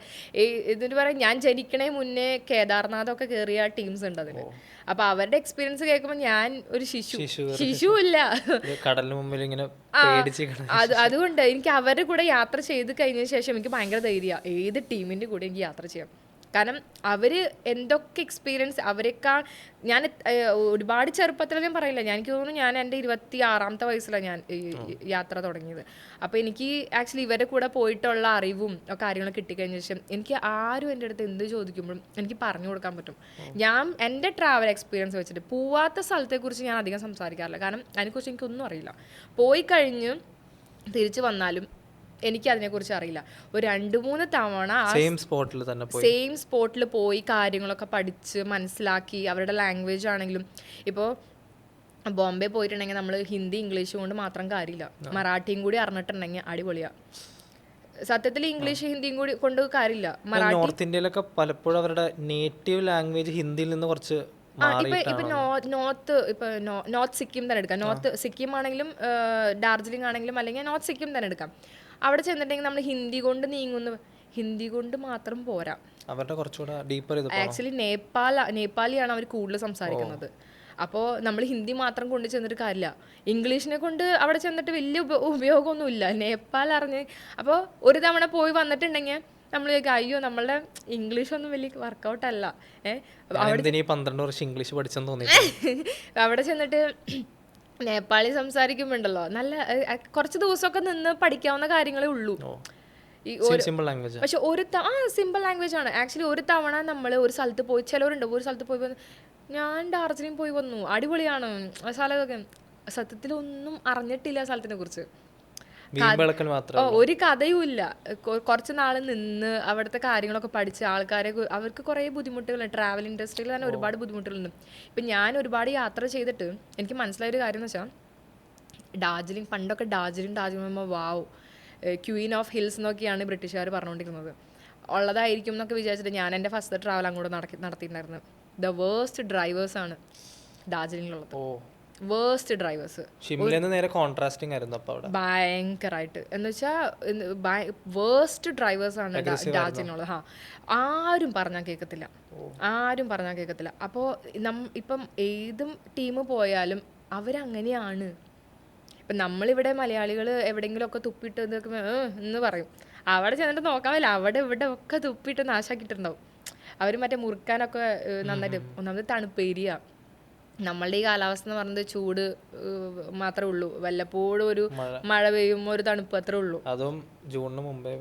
എന്നിട്ട് പറയാം, ഞാൻ ജനിക്കണേ മുന്നേ കേദാർനാഥൊക്കെ കയറിയ ടീംസ് ഉണ്ട് അതിന്. അപ്പോൾ അവരുടെ എക്സ്പീരിയൻസ് കേൾക്കുമ്പോൾ ഞാൻ ഒരു ശിശുവില്ല. കടലിന് മുമ്പിൽ ഇങ്ങനെ അതുകൊണ്ട് എനിക്ക് അവരുടെ കൂടെ യാത്ര ചെയ്ത് കഴിഞ്ഞ ശേഷം എനിക്ക് ഭയങ്കര ധൈര്യമാണ് ഏത് ടീമിൻ്റെ കൂടെ എനിക്ക് യാത്ര ചെയ്യാം. കാരണം അവർ എന്തൊക്കെ എക്സ്പീരിയൻസ് അവരെക്കാൾ ഞാൻ ഒരുപാട് ചെറുപ്പത്തിൽ ഞാൻ പറയില്ല, എനിക്ക് തോന്നുന്നു ഞാൻ എൻ്റെ 26ാമത്തെ വയസ്സിലാണ് ഞാൻ യാത്ര തുടങ്ങിയത്. അപ്പോൾ എനിക്ക് ആക്ച്വലി ഇവരുടെ കൂടെ പോയിട്ടുള്ള അറിവും കാര്യങ്ങളും കിട്ടിക്കഴിഞ്ഞ ശേഷം എനിക്ക് ആരും എൻ്റെ അടുത്ത് എന്ത് ചോദിക്കുമ്പോഴും എനിക്ക് പറഞ്ഞു കൊടുക്കാൻ പറ്റും. ഞാൻ എൻ്റെ ട്രാവൽ എക്സ്പീരിയൻസ് വെച്ചിട്ട് പോവാത്ത സ്ഥലത്തെക്കുറിച്ച് ഞാൻ അധികം സംസാരിക്കാറില്ല. കാരണം അതിനെക്കുറിച്ച് എനിക്കൊന്നും അറിയില്ല. പോയി കഴിഞ്ഞ് തിരിച്ച് വന്നാലും എനിക്ക് അതിനെക്കുറിച്ച് അറിയില്ല. ഒരു 2-3 തവണ സെയിം സ്പോട്ടിൽ പോയി കാര്യങ്ങളൊക്കെ പഠിച്ച് മനസ്സിലാക്കി അവരുടെ ലാംഗ്വേജ് ആണെങ്കിലും. ഇപ്പോൾ ബോംബെ പോയിട്ടുണ്ടെങ്കിൽ നമ്മൾ ഹിന്ദി ഇംഗ്ലീഷ് കൊണ്ട് മാത്രം കാര്യമില്ല, മറാഠിയും കൂടി അറിഞ്ഞിട്ടുണ്ടെങ്കിൽ അടിപൊളിയാണ്. സത്യത്തിൽ ഇംഗ്ലീഷ് ഹിന്ദിയും കൂടി കൊണ്ട് കാര്യമില്ല. നോർത്ത് ഇന്ത്യയിലൊക്കെ പലപ്പോഴും അവരുടെ നേറ്റീവ് ലാംഗ്വേജ് ഹിന്ദിയിൽ നിന്ന് കുറച്ച് നോർത്ത് സിക്കിം തന്നെ എടുക്കാം. നോർത്ത് സിക്കിം ആണെങ്കിലും ഡാർജിലിംഗ് ആണെങ്കിലും അല്ലെങ്കിൽ നോർത്ത് സിക്കിം തന്നെ എടുക്കാം. അവിടെ ചെന്നിട്ടുണ്ടെങ്കിൽ നമ്മൾ ഹിന്ദി കൊണ്ട് ഹിന്ദി കൊണ്ട് മാത്രം പോരാ. ആക്ച്വലി നേപ്പാളിയാണ് അവർ കൂടുതൽ സംസാരിക്കുന്നത്. അപ്പോൾ നമ്മൾ ഹിന്ദി മാത്രം കൊണ്ട് ചെന്നിട്ട് കാര്യമില്ല. ഇംഗ്ലീഷിനെ കൊണ്ട് അവിടെ ചെന്നിട്ട് വലിയ ഉപയോഗമൊന്നുമില്ല. നേപ്പാൾ അറിഞ്ഞ് അപ്പോൾ ഒരു തവണ പോയി വന്നിട്ടുണ്ടെങ്കിൽ നമ്മൾ അയ്യോ നമ്മളുടെ ഇംഗ്ലീഷൊന്നും വലിയ വർക്കൗട്ട് അല്ല. അവിടെ ചെന്നിട്ട് നേപ്പാളി സംസാരിക്കുമ്പോണ്ടല്ലോ നല്ല കുറച്ച് ദിവസമൊക്കെ നിന്ന് പഠിക്കാവുന്ന കാര്യങ്ങളേ ഉള്ളൂ. പക്ഷെ സിമ്പിൾ ലാംഗ്വേജ് ആണ് ആക്ച്വലി. ഒരു തവണ നമ്മൾ ഒരു സ്ഥലത്ത് പോയി, ചിലവരുണ്ട് ഒരു സ്ഥലത്ത് പോയി വന്നു, ഞാൻ ഡാർജിലിംഗ് പോയി വന്നു, അടിപൊളിയാണ് സ്ഥലമൊക്കെ, സത്യത്തിൽ ഒന്നും അറിഞ്ഞിട്ടില്ല സ്ഥലത്തിനെ കുറിച്ച്. ഒരു കഥയും ഇല്ല. കുറച്ച് നാൾ നിന്ന് അവിടുത്തെ കാര്യങ്ങളൊക്കെ പഠിച്ച് ആൾക്കാരെ അവർക്ക് കുറേ ബുദ്ധിമുട്ടുകളുണ്ട്. ട്രാവൽ ഇൻഡസ്ട്രിയിൽ തന്നെ ഒരുപാട് ബുദ്ധിമുട്ടുകളുണ്ട്. ഇപ്പം ഞാൻ ഒരുപാട് യാത്ര ചെയ്തിട്ട് എനിക്ക് മനസ്സിലായൊരു കാര്യം എന്ന് വെച്ചാൽ ഡാർജിലിംഗ്, പണ്ടൊക്കെ ഡാർജിലിംഗ് വാവ് ക്വീൻ ഓഫ് ഹിൽസ് എന്നൊക്കെയാണ് ബ്രിട്ടീഷുകാർ പറഞ്ഞുകൊണ്ടിരുന്നത്. ഉള്ളതായിരിക്കും എന്നൊക്കെ വിചാരിച്ചിട്ട് ഞാൻ എൻ്റെ ഫസ്റ്റ് ട്രാവൽ അങ്ങോട്ട് നടത്തിയിട്ടുണ്ടായിരുന്നു. ദ വേഴ്സ്റ്റ് ഡ്രൈവേഴ്സാണ് ഡാർജിലിംഗിലുള്ളത്. വേഴ്സ്റ്റ് ഡ്രൈവേഴ്സ് ഭയങ്കരമായിട്ട് എന്ന് വെച്ചാൽ വേഴ്സ്റ്റ് ഡ്രൈവേഴ്സാണ് ഡാർജിലിംഗിലുള്ളത്. ആരും പറഞ്ഞാൽ കേൾക്കത്തില്ല. അപ്പോൾ ഇപ്പം ഏതും ടീം പോയാലും അവരങ്ങനെയാണ്. ഇപ്പം നമ്മളിവിടെ മലയാളികൾ എവിടെയെങ്കിലുമൊക്കെ തുപ്പിട്ട് എന്ന് പറയും. അവിടെ ചെന്നിട്ട് നോക്കാൻ പറ്റില്ല, അവിടെ ഇവിടെ ഒക്കെ തുപ്പിട്ട് നാശാക്കിയിട്ടുണ്ടാവും. അവർ മറ്റേ മുറുക്കാനൊക്കെ നന്നായിട്ട്. ഒന്നാമത് തണുപ്പ് ഏരിയ, നമ്മളുടെ ഈ കാലാവസ്ഥ എന്ന് പറയുന്നത് ചൂട് മാത്രമേ ഉള്ളൂ. വല്ലപ്പോഴും ഒരു മഴ പെയ്യും, ഒരു തണുപ്പ് അത്രേ ഉള്ളൂ. അതും ജൂണിന് മുമ്പേ.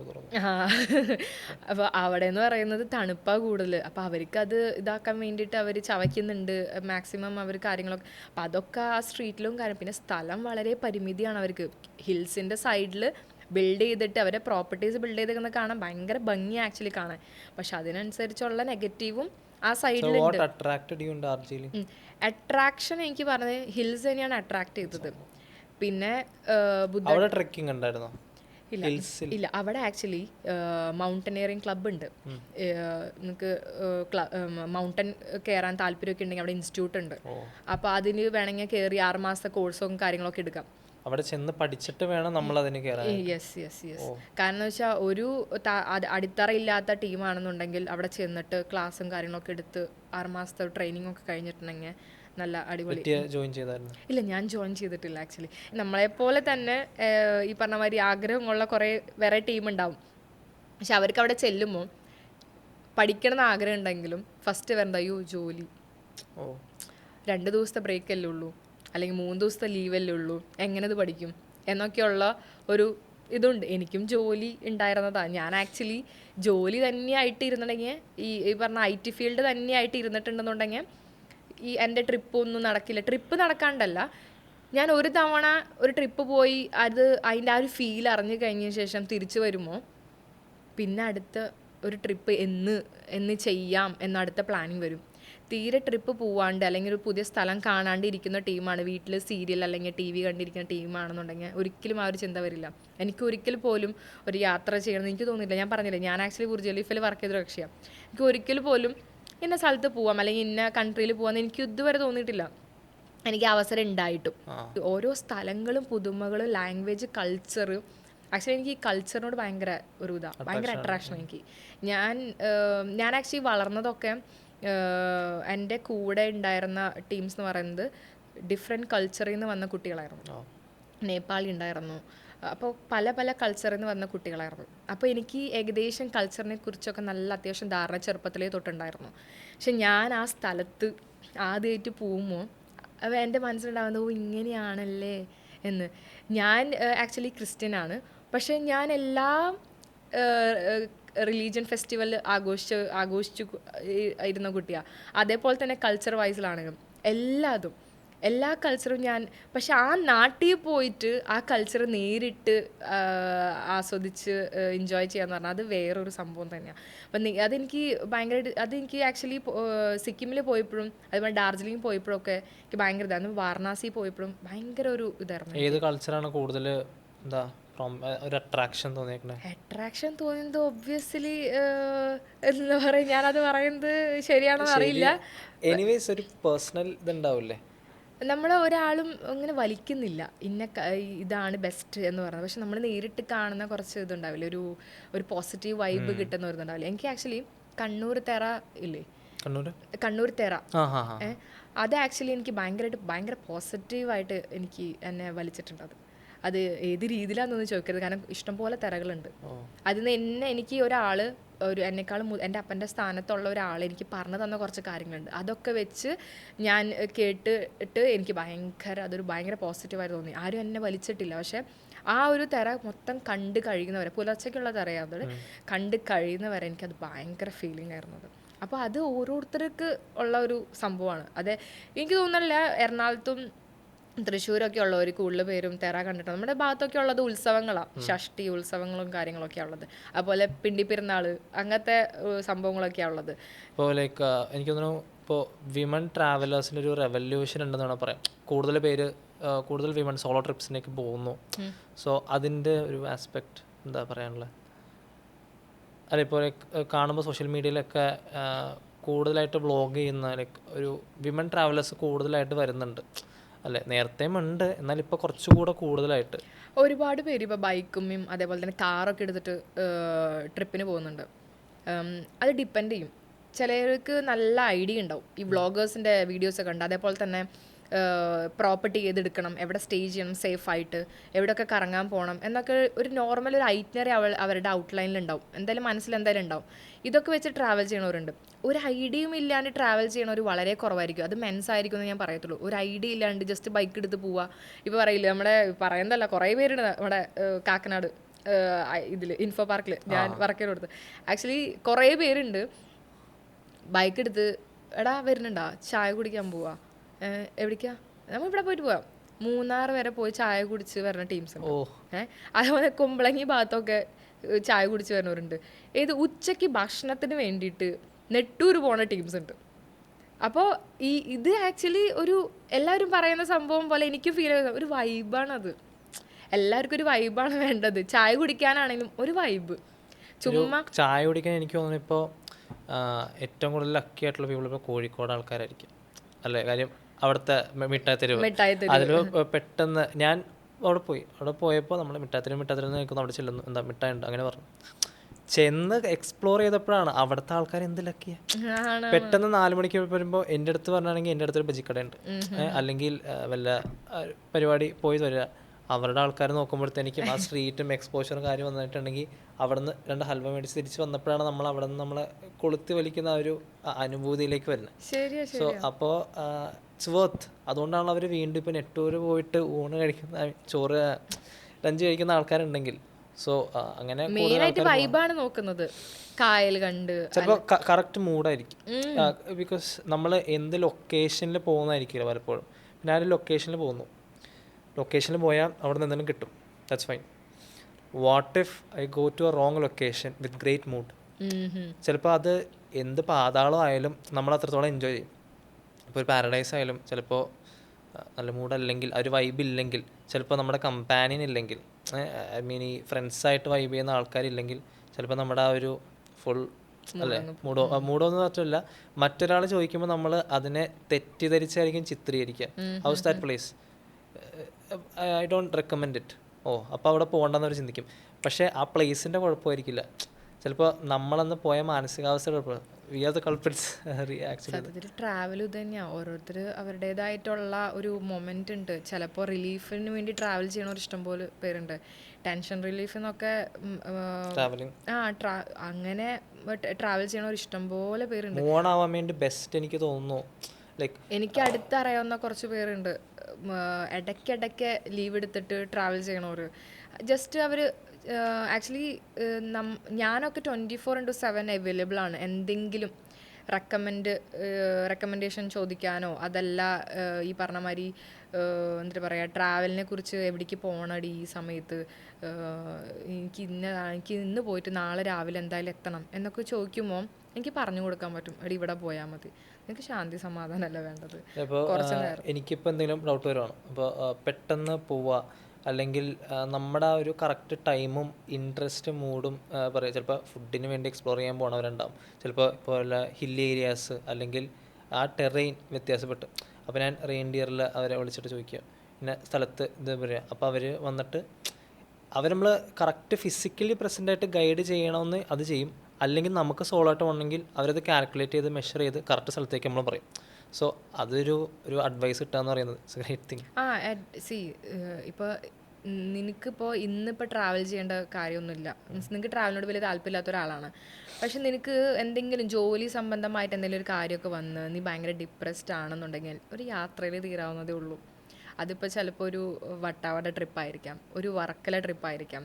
അപ്പോൾ അവിടെ എന്ന് പറയുന്നത് തണുപ്പാ കൂടുതൽ. അപ്പോൾ അവർക്ക് അത് ഇതാക്കാൻ വേണ്ടിയിട്ട് അവർ ചവയ്ക്കുന്നുണ്ട് മാക്സിമം അവർ കാര്യങ്ങളൊക്കെ. അപ്പം അതൊക്കെ ആ സ്ട്രീറ്റിലും കാര്യം. പിന്നെ സ്ഥലം വളരെ പരിമിതിയാണ് അവർക്ക്. ഹിൽസിൻ്റെ സൈഡിൽ ബിൽഡ് ചെയ്തിട്ട് അവരെ പ്രോപ്പർട്ടീസ് ബിൽഡ് ചെയ്തേക്കുന്നത് കാണാൻ ഭയങ്കര ഭംഗി ആക്ച്വലി കാണാൻ. പക്ഷെ അതിനനുസരിച്ചുള്ള നെഗറ്റീവും ആ സൈഡിലുണ്ട്. അട്രാക്ഷൻ എനിക്ക് പറഞ്ഞത് ഹിൽസ് തന്നെയാണ് അട്രാക്ട് ചെയ്തത്. പിന്നെ ഇല്ല, അവിടെ ആക്ച്വലി മൗണ്ടനിയറിംഗ് ക്ലബ് ഉണ്ട്. നിങ്ങൾക്ക് മൗണ്ടൻ കയറാൻ താല്പര്യമൊക്കെ ഉണ്ടെങ്കിൽ അവിടെ ഇൻസ്റ്റിറ്റ്യൂട്ട് ഉണ്ട്. അപ്പോൾ അതിന് വേണമെങ്കിൽ കയറി 6 മാസത്തെ കോഴ്സും കാര്യങ്ങളൊക്കെ എടുക്കാം. അവിടെ ചെന്ന് പഠിച്ചിട്ട് വേണം നമ്മൾ അതിന് കയറാൻ. യെസ്. കാരണം എന്ന് വെച്ചാൽ ഒരു അടിത്തറയില്ലാത്ത ടീമാണെന്നുണ്ടെങ്കിൽ അവിടെ ചെന്നിട്ട് ക്ലാസ്സും കാര്യങ്ങളൊക്കെ എടുത്ത് 6 മാസത്തെ ട്രെയിനിങ് ഒക്കെ കഴിഞ്ഞിട്ടുണ്ടെങ്കിൽ നല്ല അടിപൊളി. ഇല്ല, ഞാൻ ജോയിൻ ചെയ്തിട്ടില്ല ആക്ച്വലി. നമ്മളെപ്പോലെ തന്നെ ഈ പറഞ്ഞ മാതിരി ആഗ്രഹമുള്ള കുറേ വേറെ ടീം ഉണ്ടാവും. പക്ഷെ അവർക്ക് അവിടെ ചെല്ലുമ്പോൾ പഠിക്കണമെന്ന് ആഗ്രഹം ഉണ്ടെങ്കിലും ഫസ്റ്റ് വരണ്ട ജോലി. 2 ദിവസത്തെ ബ്രേക്ക് അല്ലേ ഉള്ളൂ, അല്ലെങ്കിൽ 3 ദിവസത്തെ ലീവല്ലേ ഉള്ളൂ, എങ്ങനെ ഇത് പഠിക്കും എന്നൊക്കെയുള്ള ഒരു ഇതുണ്ട്. എനിക്കും ജോലി ഉണ്ടായിരുന്നതാണ്. ഞാൻ ആക്ച്വലി ജോലി തന്നെയായിട്ട് ഇരുന്നുണ്ടെങ്കിൽ ഈ പറഞ്ഞ IT ഫീൽഡ് തന്നെയായിട്ട് ഇരുന്നിട്ടുണ്ടെന്നുണ്ടെങ്കിൽ ഈ എൻ്റെ ട്രിപ്പൊന്നും നടക്കില്ല. ട്രിപ്പ് നടക്കാണ്ടല്ല, ഞാൻ ഒരു തവണ ഒരു ട്രിപ്പ് പോയി അതിൻ്റെ ആ ഒരു ഫീൽ അറിഞ്ഞു കഴിഞ്ഞ ശേഷം തിരിച്ചു വരുമ്പോൾ പിന്നെ അടുത്ത ഒരു ട്രിപ്പ് എന്ന് ചെയ്യാം എന്ന അടുത്ത പ്ലാനിങ് വരും. തീരെ ട്രിപ്പ് പോവാണ്ട് അല്ലെങ്കിൽ ഒരു പുതിയ സ്ഥലം കാണാണ്ട് ഇരിക്കുന്ന ടീമാണ്, വീട്ടിൽ സീരിയൽ അല്ലെങ്കിൽ TV കണ്ടിരിക്കുന്ന ടീമാണെന്നുണ്ടെങ്കിൽ ഒരിക്കലും ആ ഒരു ചിന്ത വരില്ല. എനിക്ക് ഒരിക്കൽ പോലും ഒരു യാത്ര ചെയ്യണമെന്ന് എനിക്ക് തോന്നിയില്ല. ഞാൻ പറഞ്ഞില്ലേ, ഞാൻ ആക്ച്വലി ബുർജ് ഖലീഫയിൽ വർക്ക് ചെയ്തൊരു കക്ഷിയാണ്. എനിക്ക് ഒരിക്കൽ പോലും ഇന്ന സ്ഥലത്ത് പോവാം അല്ലെങ്കിൽ ഇന്ന കൺട്രിയിൽ പോകാമെന്ന് എനിക്ക് ഇതുവരെ തോന്നിയിട്ടില്ല. എനിക്ക് അവസരം ഉണ്ടായിട്ടും ഓരോ സ്ഥലങ്ങളും പുതുമകളും ലാംഗ്വേജ് കൾച്ചർ, ആക്ച്വലി എനിക്ക് ഈ കൾച്ചറിനോട് ഭയങ്കര ഒരു ഭയങ്കര അട്രാക്ഷൻ എനിക്ക്. ഞാൻ ആക്ച്വലി വളർന്നതൊക്കെ എൻ്റെ കൂടെ ഉണ്ടായിരുന്ന ടീംസ് എന്ന് പറയുന്നത് ഡിഫറെൻറ്റ് കൾച്ചറിൽ നിന്ന് വന്ന കുട്ടികളായിരുന്നു. നേപ്പാളി ഉണ്ടായിരുന്നു, അപ്പോൾ പല പല കൾച്ചറിൽ നിന്ന് വന്ന കുട്ടികളായിരുന്നു. അപ്പോൾ എനിക്ക് ഏകദേശം കൾച്ചറിനെ കുറിച്ചൊക്കെ നല്ല അത്യാവശ്യം ധാരണ ചെറുപ്പത്തിലേ തൊട്ടുണ്ടായിരുന്നു. പക്ഷെ ഞാൻ ആ സ്ഥലത്ത് ആദ്യമായിട്ട് പോകുമ്പോൾ അപ്പോൾ എൻ്റെ മനസ്സിലുണ്ടാകുന്നത് ഇങ്ങനെയാണല്ലേ എന്ന്. ഞാൻ ആക്ച്വലി ക്രിസ്ത്യനാണ്, പക്ഷേ ഞാൻ എല്ലാ റിലീജിയൻ ഫെസ്റ്റിവൽ ആഘോഷിച്ചു ഇരുന്ന കുട്ടിയാണ്. അതേപോലെ തന്നെ കൾച്ചർ വൈസിലാണെങ്കിലും എല്ലാ കൾച്ചറും ഞാൻ, പക്ഷെ ആ നാട്ടിൽ പോയിട്ട് ആ കൾച്ചർ നേരിട്ട് ആസ്വദിച്ച് എൻജോയ് ചെയ്യാന്ന് പറഞ്ഞാൽ അത് വേറൊരു സംഭവം തന്നെയാണ്. അപ്പം അതെനിക്ക് ഭയങ്കരമായിട്ട്, അതെനിക്ക് ആക്ച്വലി സിക്കിമിൽ പോയപ്പോഴും അതുപോലെ ഡാർജിലിംഗ് പോയപ്പോഴൊക്കെ എനിക്ക് ഭയങ്കര ഇതായിരുന്നു. വാരണാസി പോയപ്പോഴും ഭയങ്കര ഒരു ഇതായിരുന്നു. ഏത് കൾച്ചറാണ് കൂടുതൽ ഒരു അട്രാക്ഷൻ തോന്നിയത് ഒബ്വിയസ്ലി എന്താ പറയുക, ഞാനത് പറയുന്നത് ശരിയാണെന്ന് അറിയില്ല. എനിവേസ് ഒരു പേഴ്സണൽ ഇതുണ്ടാവില്ലേ, നമ്മളെ ഒരാളും അങ്ങനെ വലിക്കുന്നില്ല ഇതാണ് ബെസ്റ്റ് എന്ന് പറയുന്നത്. പക്ഷെ നമ്മൾ നേരിട്ട് കാണുന്ന കുറച്ച് ഇതുണ്ടാവില്ലേ, ഒരു പോസിറ്റീവ് വൈബ് കിട്ടുന്ന ഒരു ഇതുണ്ടാവില്ലേ. എനിക്ക് ആക്ച്വലി കണ്ണൂർ തെറ ഇല്ലേ, കണ്ണൂർ തെറ, അത് ആക്ച്വലി എനിക്ക് ഭയങ്കര പോസിറ്റീവായിട്ട് എനിക്ക് എന്നെ വലിച്ചിട്ടുണ്ട്. അത് ഏത് രീതിയിലാണെന്നൊന്നും ചോദിക്കരുത്, കാരണം ഇഷ്ടംപോലെ തെറകളുണ്ട്. അതിൽ നിന്ന് എനിക്ക് ഒരാൾ എന്നെക്കാളും എൻ്റെ അപ്പൻ്റെ സ്ഥാനത്തുള്ള ഒരാൾ എനിക്ക് പറഞ്ഞു തന്ന കുറച്ച് കാര്യങ്ങളുണ്ട്. അതൊക്കെ വെച്ച് ഞാൻ കേട്ടിട്ട് എനിക്ക് അതൊരു ഭയങ്കര പോസിറ്റീവായിട്ട് തോന്നി. ആരും എന്നെ വലിച്ചിട്ടില്ല, പക്ഷെ ആ ഒരു തെറ മൊത്തം കണ്ട് കഴിയുന്നവരെ, പുലർച്ചയ്ക്കുള്ള തെറയാവുന്നത് കണ്ട് കഴിയുന്നവരെ എനിക്കത് ഭയങ്കര ഫീലിംഗ് ആയിരുന്നത്. അപ്പോൾ അത് ഓരോരുത്തർക്ക് ഉള്ള ഒരു സംഭവമാണ്. അതെ, എനിക്ക് തോന്നുന്നില്ല എറണാകുളത്തും തൃശ്ശൂരൊക്കെ ഉള്ളവർ കൂടുതൽ പേരും തെറ കണ്ടിട്ട്. നമ്മുടെ ഭാഗത്തൊക്കെ ഉള്ളത് ഉത്സവങ്ങളാണ്, ഷഷ്ടി ഉത്സവങ്ങളും കാര്യങ്ങളൊക്കെയാണ് ഉള്ളത്. അതുപോലെ പിണ്ടിപ്പെരുന്നാൾ, അങ്ങനത്തെ സംഭവങ്ങളൊക്കെയാണ് ഉള്ളത്. ഇപ്പോൾ ലൈക്ക് എനിക്ക് തോന്നുന്നു ഇപ്പോൾ വിമൺ ട്രാവലേഴ്സിന് ഒരു റെവല്യൂഷൻ ഉണ്ടെന്നാണ് പറയാം. കൂടുതൽ വിമൺ സോളോ ട്രിപ്സിലേക്ക് പോകുന്നു. സോ അതിൻ്റെ ഒരു ആസ്പെക്ട് എന്താ പറയാനുള്ളത്? അല്ല, ഇപ്പോൾ കാണുമ്പോൾ സോഷ്യൽ മീഡിയയിലൊക്കെ കൂടുതലായിട്ട് വ്ളോഗ് ചെയ്യുന്ന ലൈക്ക് ഒരു വിമൺ ട്രാവലേഴ്സ് കൂടുതലായിട്ട് വരുന്നുണ്ട് അല്ലേ? നേരത്തെയും ഉണ്ട്, എന്നാൽ ഇപ്പോൾ കുറച്ചുകൂടെ കൂടുതലായിട്ട് ഒരുപാട് പേര് ഇപ്പോൾ ബൈക്കും അതേപോലെ തന്നെ കാറൊക്കെ എടുത്തിട്ട് ട്രിപ്പിന് പോകുന്നുണ്ട്. അത് ഡിപ്പെൻഡ് ചെയ്യും. ചിലർക്ക് നല്ല ഐഡിയ ഉണ്ടാവും, ഈ വ്ളോഗേഴ്സിൻ്റെ വീഡിയോസൊക്കെ ഉണ്ട്. അതേപോലെ തന്നെ പ്രോപ്പർട്ടി ഏതെടുക്കണം, എവിടെ സ്റ്റേ ചെയ്യണം സേഫായിട്ട്, എവിടെയൊക്കെ കറങ്ങാൻ പോകണം എന്നൊക്കെ ഒരു നോർമൽ ഒരു ഐറ്റിനറി അവരുടെ ഔട്ട്ലൈനിലുണ്ടാവും, എന്തായാലും മനസ്സിൽ എന്തായാലും ഉണ്ടാവും. ഇതൊക്കെ വെച്ച് ട്രാവൽ ചെയ്യണവരുണ്ട്. ഒരു ഐഡിയയും ഇല്ലാണ്ട് ട്രാവൽ ചെയ്യണവർ വളരെ കുറവായിരിക്കും. അത് മെൻസ് ആയിരിക്കും എന്ന് ഞാൻ പറയത്തുള്ളൂ. ഒരു ഐഡിയ ഇല്ലാണ്ട് ജസ്റ്റ് ബൈക്ക് എടുത്ത് പോവുക. ഇപ്പോൾ പറയില്ല, നമ്മുടെ പറയുന്നതല്ല, കുറേ പേരുണ്ട് നമ്മുടെ കാക്കനാട് ഇൻഫോ പാർക്കിൽ ഞാൻ വർക്ക് ചെയ്ത് കൊടുത്ത്. ആക്ച്വലി കുറേ പേരുണ്ട് ബൈക്ക് എടുത്ത്, എടാ വരുന്നുണ്ടാ ചായ കുടിക്കാൻ പോവാ, എവിടേക്കാ, നമ്മൾ ഇവിടെ പോയിട്ട് പോവാം, മൂന്നാർ വരെ പോയി ചായ കുടിച്ച് വരുന്ന ടീംസ് ഉണ്ട്. അതുപോലെ കുമ്പളങ്ങി ഭാഗത്തൊക്കെ ചായ കുടിച്ച് വരുന്നവരുണ്ട്. ഉച്ചയ്ക്ക് ഭക്ഷണത്തിന് വേണ്ടിയിട്ട് നെട്ടൂർ പോണ ടീംസ് ഉണ്ട്. അപ്പോൾ ഇത് ആക്ച്വലി എല്ലാവരും പറയുന്ന സംഭവം പോലെ എനിക്ക് ഫീൽ ചെയ്യുന്നത് ഒരു വൈബാണത്. എല്ലാവർക്കും ഒരു വൈബാണ് വേണ്ടത്. ചായ കുടിക്കാനാണെങ്കിലും ഒരു വൈബ്, ചുമ്മാ ചായ കുടിക്കാൻ എനിക്ക് തോന്നുന്നു ഇപ്പോൾ ഏറ്റവും കൂടുതൽ ലക്കി ആയിട്ടുള്ള പീപ്പിൾ ഇപ്പോൾ കോഴിക്കോട് ആൾക്കാരായിരിക്കും അല്ലേ? കാര്യം അവിടുത്തെ മിഠായി തെരുവ്, അതിൽ പെട്ടെന്ന് ഞാൻ അവിടെ പോയപ്പോൾ നമ്മൾ മിഠായി തെരുവ് നിൽക്കുന്നു, അവിടെ ചെല്ലുന്നു, എന്താ മിഠായി ഉണ്ട് അങ്ങനെ പറഞ്ഞു ചെന്ന് എക്സ്പ്ലോർ ചെയ്തപ്പോഴാണ് അവിടുത്തെ ആൾക്കാർ എന്ത് ലക്കിയാണ്. പെട്ടെന്ന് 4 മണിക്ക് വരുമ്പോൾ എൻ്റെ അടുത്ത് പറഞ്ഞാണെങ്കിൽ എൻ്റെ അടുത്തൊരു ബജിക്കടയുണ്ട്, അല്ലെങ്കിൽ വല്ല പരിപാടി പോയി വരിക, അവരുടെ ആൾക്കാർ നോക്കുമ്പോഴത്തേക്കും ആ സ്ട്രീറ്റും എക്സ്പോഷറും കാര്യം വന്നിട്ടുണ്ടെങ്കിൽ അവിടെ നിന്ന് 2 ഹൽവ മേടിച്ച് തിരിച്ച് വന്നപ്പോഴാണ് നമ്മൾ അവിടെ നിന്ന് നമ്മളെ കൊളുത്തി വലിക്കുന്ന ആ ഒരു അനുഭൂതിയിലേക്ക് വരുന്നത്. സോ അപ്പോൾ ഇറ്റ്സ് വർത്ത്. അതുകൊണ്ടാണ് അവർ വീണ്ടും ഇപ്പോൾ നെട്ടൂർ പോയിട്ട് ഊണ് കഴിക്കുന്ന ചോറ് ലഞ്ച് കഴിക്കുന്ന ആൾക്കാരുണ്ടെങ്കിൽ സോ അങ്ങനെ വൈബാണ് നോക്കുന്നത്, കായൽ കണ്ട് ചിലപ്പോൾ കറക്റ്റ് മൂഡായിരിക്കും. ബിക്കോസ് നമ്മൾ എന്ത് ലൊക്കേഷനിൽ പോകുന്നതായിരിക്കില്ല പലപ്പോഴും. ഞാനൊരു ലൊക്കേഷനിൽ പോകുന്നു, ലൊക്കേഷനിൽ പോയാൽ അവിടെ നിന്ന് എന്തെങ്കിലും കിട്ടും, that's fine. What if I go to a wrong location with great mood. ചിലപ്പോൾ അത് എന്ത് പാതാളം ആയാലും നമ്മൾ അത്രത്തോളം എൻജോയ് ചെയ്യും. ഇപ്പോൾ ഒരു പാരഡൈസ് ആയാലും ചിലപ്പോൾ നല്ല മൂഡല്ലെങ്കിൽ ഒരു വൈബ് ഇല്ലെങ്കിൽ, ചിലപ്പോൾ നമ്മുടെ കമ്പാനിയൻ ഇല്ലെങ്കിൽ, ഐ മീൻ ഈ ഫ്രണ്ട്സായിട്ട് വൈബ് ചെയ്യുന്ന ആൾക്കാരില്ലെങ്കിൽ, ചിലപ്പോൾ നമ്മുടെ ആ ഒരു ഫുൾ അല്ലേ മൂഡോ എന്ന് പറഞ്ഞില്ല, മറ്റൊരാൾ ചോദിക്കുമ്പോൾ നമ്മൾ അതിനെ തെറ്റിദ്ധരിച്ചായിരിക്കും ചിത്രീകരിക്കുക. How's that place, I don't recommend it. അപ്പോൾ അവിടെ പോകണ്ടെന്നവർ ചിന്തിക്കും. പക്ഷേ ആ പ്ലേസിൻ്റെ കുഴപ്പമായിരിക്കില്ല, ചിലപ്പോൾ നമ്മളന്ന് പോയ മാനസികാവസ്ഥയുടെ കുഴപ്പം. We are the culprits actually. സത്യത്തിൽ ട്രാവൽ ഇത് തന്നെയാണ്. ഓരോരുത്തർ അവരുടേതായിട്ടുള്ള ഒരു മൊമെൻ്റ് ഉണ്ട്. ചിലപ്പോൾ റിലീഫിന് വേണ്ടി ട്രാവൽ ചെയ്യണ ഒരു ഇഷ്ടംപോലെ പേരുണ്ട്. ടെൻഷൻ റിലീഫ് എന്നൊക്കെ ട്രാവലിംഗ് അങ്ങനെ ട്രാവൽ ചെയ്യണ ഒരു ഇഷ്ടംപോലെ പേരുണ്ട്. മൂവ് ആവാൻ വേണ്ടി ബെസ്റ്റ് എനിക്ക് തോന്നുന്നു. ലൈക്ക് എനിക്ക് അടുത്തറിയാവുന്ന കുറച്ച് പേരുണ്ട്, ഇടയ്ക്കിടയ്ക്ക് ലീവ് എടുത്തിട്ട് ട്രാവൽ ചെയ്യണവർ. ജസ്റ്റ് അവർ ആക്ച്വലി ഞാനൊക്കെ 24/7 അവൈലബിൾ ആണ്. എന്തെങ്കിലും റെക്കമെൻഡേഷൻ ചോദിക്കാനോ, അതല്ല ഈ പറഞ്ഞ മാതിരി എന്താ പറയുക, ട്രാവലിനെ കുറിച്ച് എവിടേക്ക് പോകണടി ഈ സമയത്ത്, എനിക്ക് ഇന്ന് പോയിട്ട് നാളെ രാവിലെ എന്തായാലും എത്തണം എന്നൊക്കെ ചോദിക്കുമ്പോൾ എനിക്ക് പറഞ്ഞു കൊടുക്കാൻ പറ്റും, എടി ഇവിടെ പോയാൽ മതി, എനിക്ക് ശാന്തി സമാധാനമല്ല വേണ്ടത്. ഇപ്പോൾ എനിക്കിപ്പോൾ എന്തെങ്കിലും ഡൗട്ട് വരുവാണ്, അപ്പോൾ പെട്ടെന്ന് പോവുക, അല്ലെങ്കിൽ നമ്മുടെ ആ ഒരു കറക്റ്റ് ടൈമും ഇൻട്രസ്റ്റ് മൂഡും പറയുക. ചിലപ്പോൾ ഫുഡിന് വേണ്ടി എക്സ്പ്ലോർ ചെയ്യാൻ പോകണവരുണ്ടാവും, ചിലപ്പോൾ ഇപ്പോൾ ഹിൽ ഏരിയാസ് അല്ലെങ്കിൽ ആ ടെറൈൻ വ്യത്യാസപ്പെട്ട്. അപ്പോൾ ഞാൻ റെയിൻഡിയറിൽ അവരെ വിളിച്ചിട്ട് ചോദിക്കുക പിന്നെ സ്ഥലത്ത് ഇത് പറയുക. അപ്പോൾ അവർ വന്നിട്ട് നമ്മൾ കറക്റ്റ് ഫിസിക്കലി പ്രസൻ്റായിട്ട് ഗൈഡ് ചെയ്യണമെന്ന് അത് ചെയ്യും. അല്ലെങ്കിൽ നമുക്ക് സോളോ ആയിട്ട് പോകണമെങ്കിൽ അവരത് കാൽക്കുലേറ്റ് ചെയ്ത് മെഷർ ചെയ്ത് കറക്റ്റ് സ്ഥലത്തേക്ക് നമ്മൾ പറയും. സോ അതൊരു അഡ്വൈസ് കിട്ടുക എന്ന് പറയുന്നത് ഇറ്റ്സ് എ ഗ്രേറ്റ് തിങ്. ഇപ്പോൾ നിനക്കിപ്പോൾ ഇന്നിപ്പോൾ ട്രാവൽ ചെയ്യേണ്ട കാര്യമൊന്നുമില്ല. മീൻസ് നിനക്ക് ട്രാവലിനോട് വലിയ താല്പര്യമില്ലാത്ത ഒരാളാണ്. പക്ഷെ നിനക്ക് എന്തെങ്കിലും ജോലി സംബന്ധമായിട്ട് എന്തെങ്കിലും ഒരു കാര്യമൊക്കെ വന്ന് നീ ഭയങ്കര ഡിപ്രസ്ഡ് ആണെന്നുണ്ടെങ്കിൽ ഒരു യാത്രയിൽ തീരാവുന്നതേ ഉള്ളൂ. അതിപ്പോൾ ചിലപ്പോൾ ഒരു വട്ടാവട ട്രിപ്പായിരിക്കാം, ഒരു വർക്കല ട്രിപ്പായിരിക്കാം,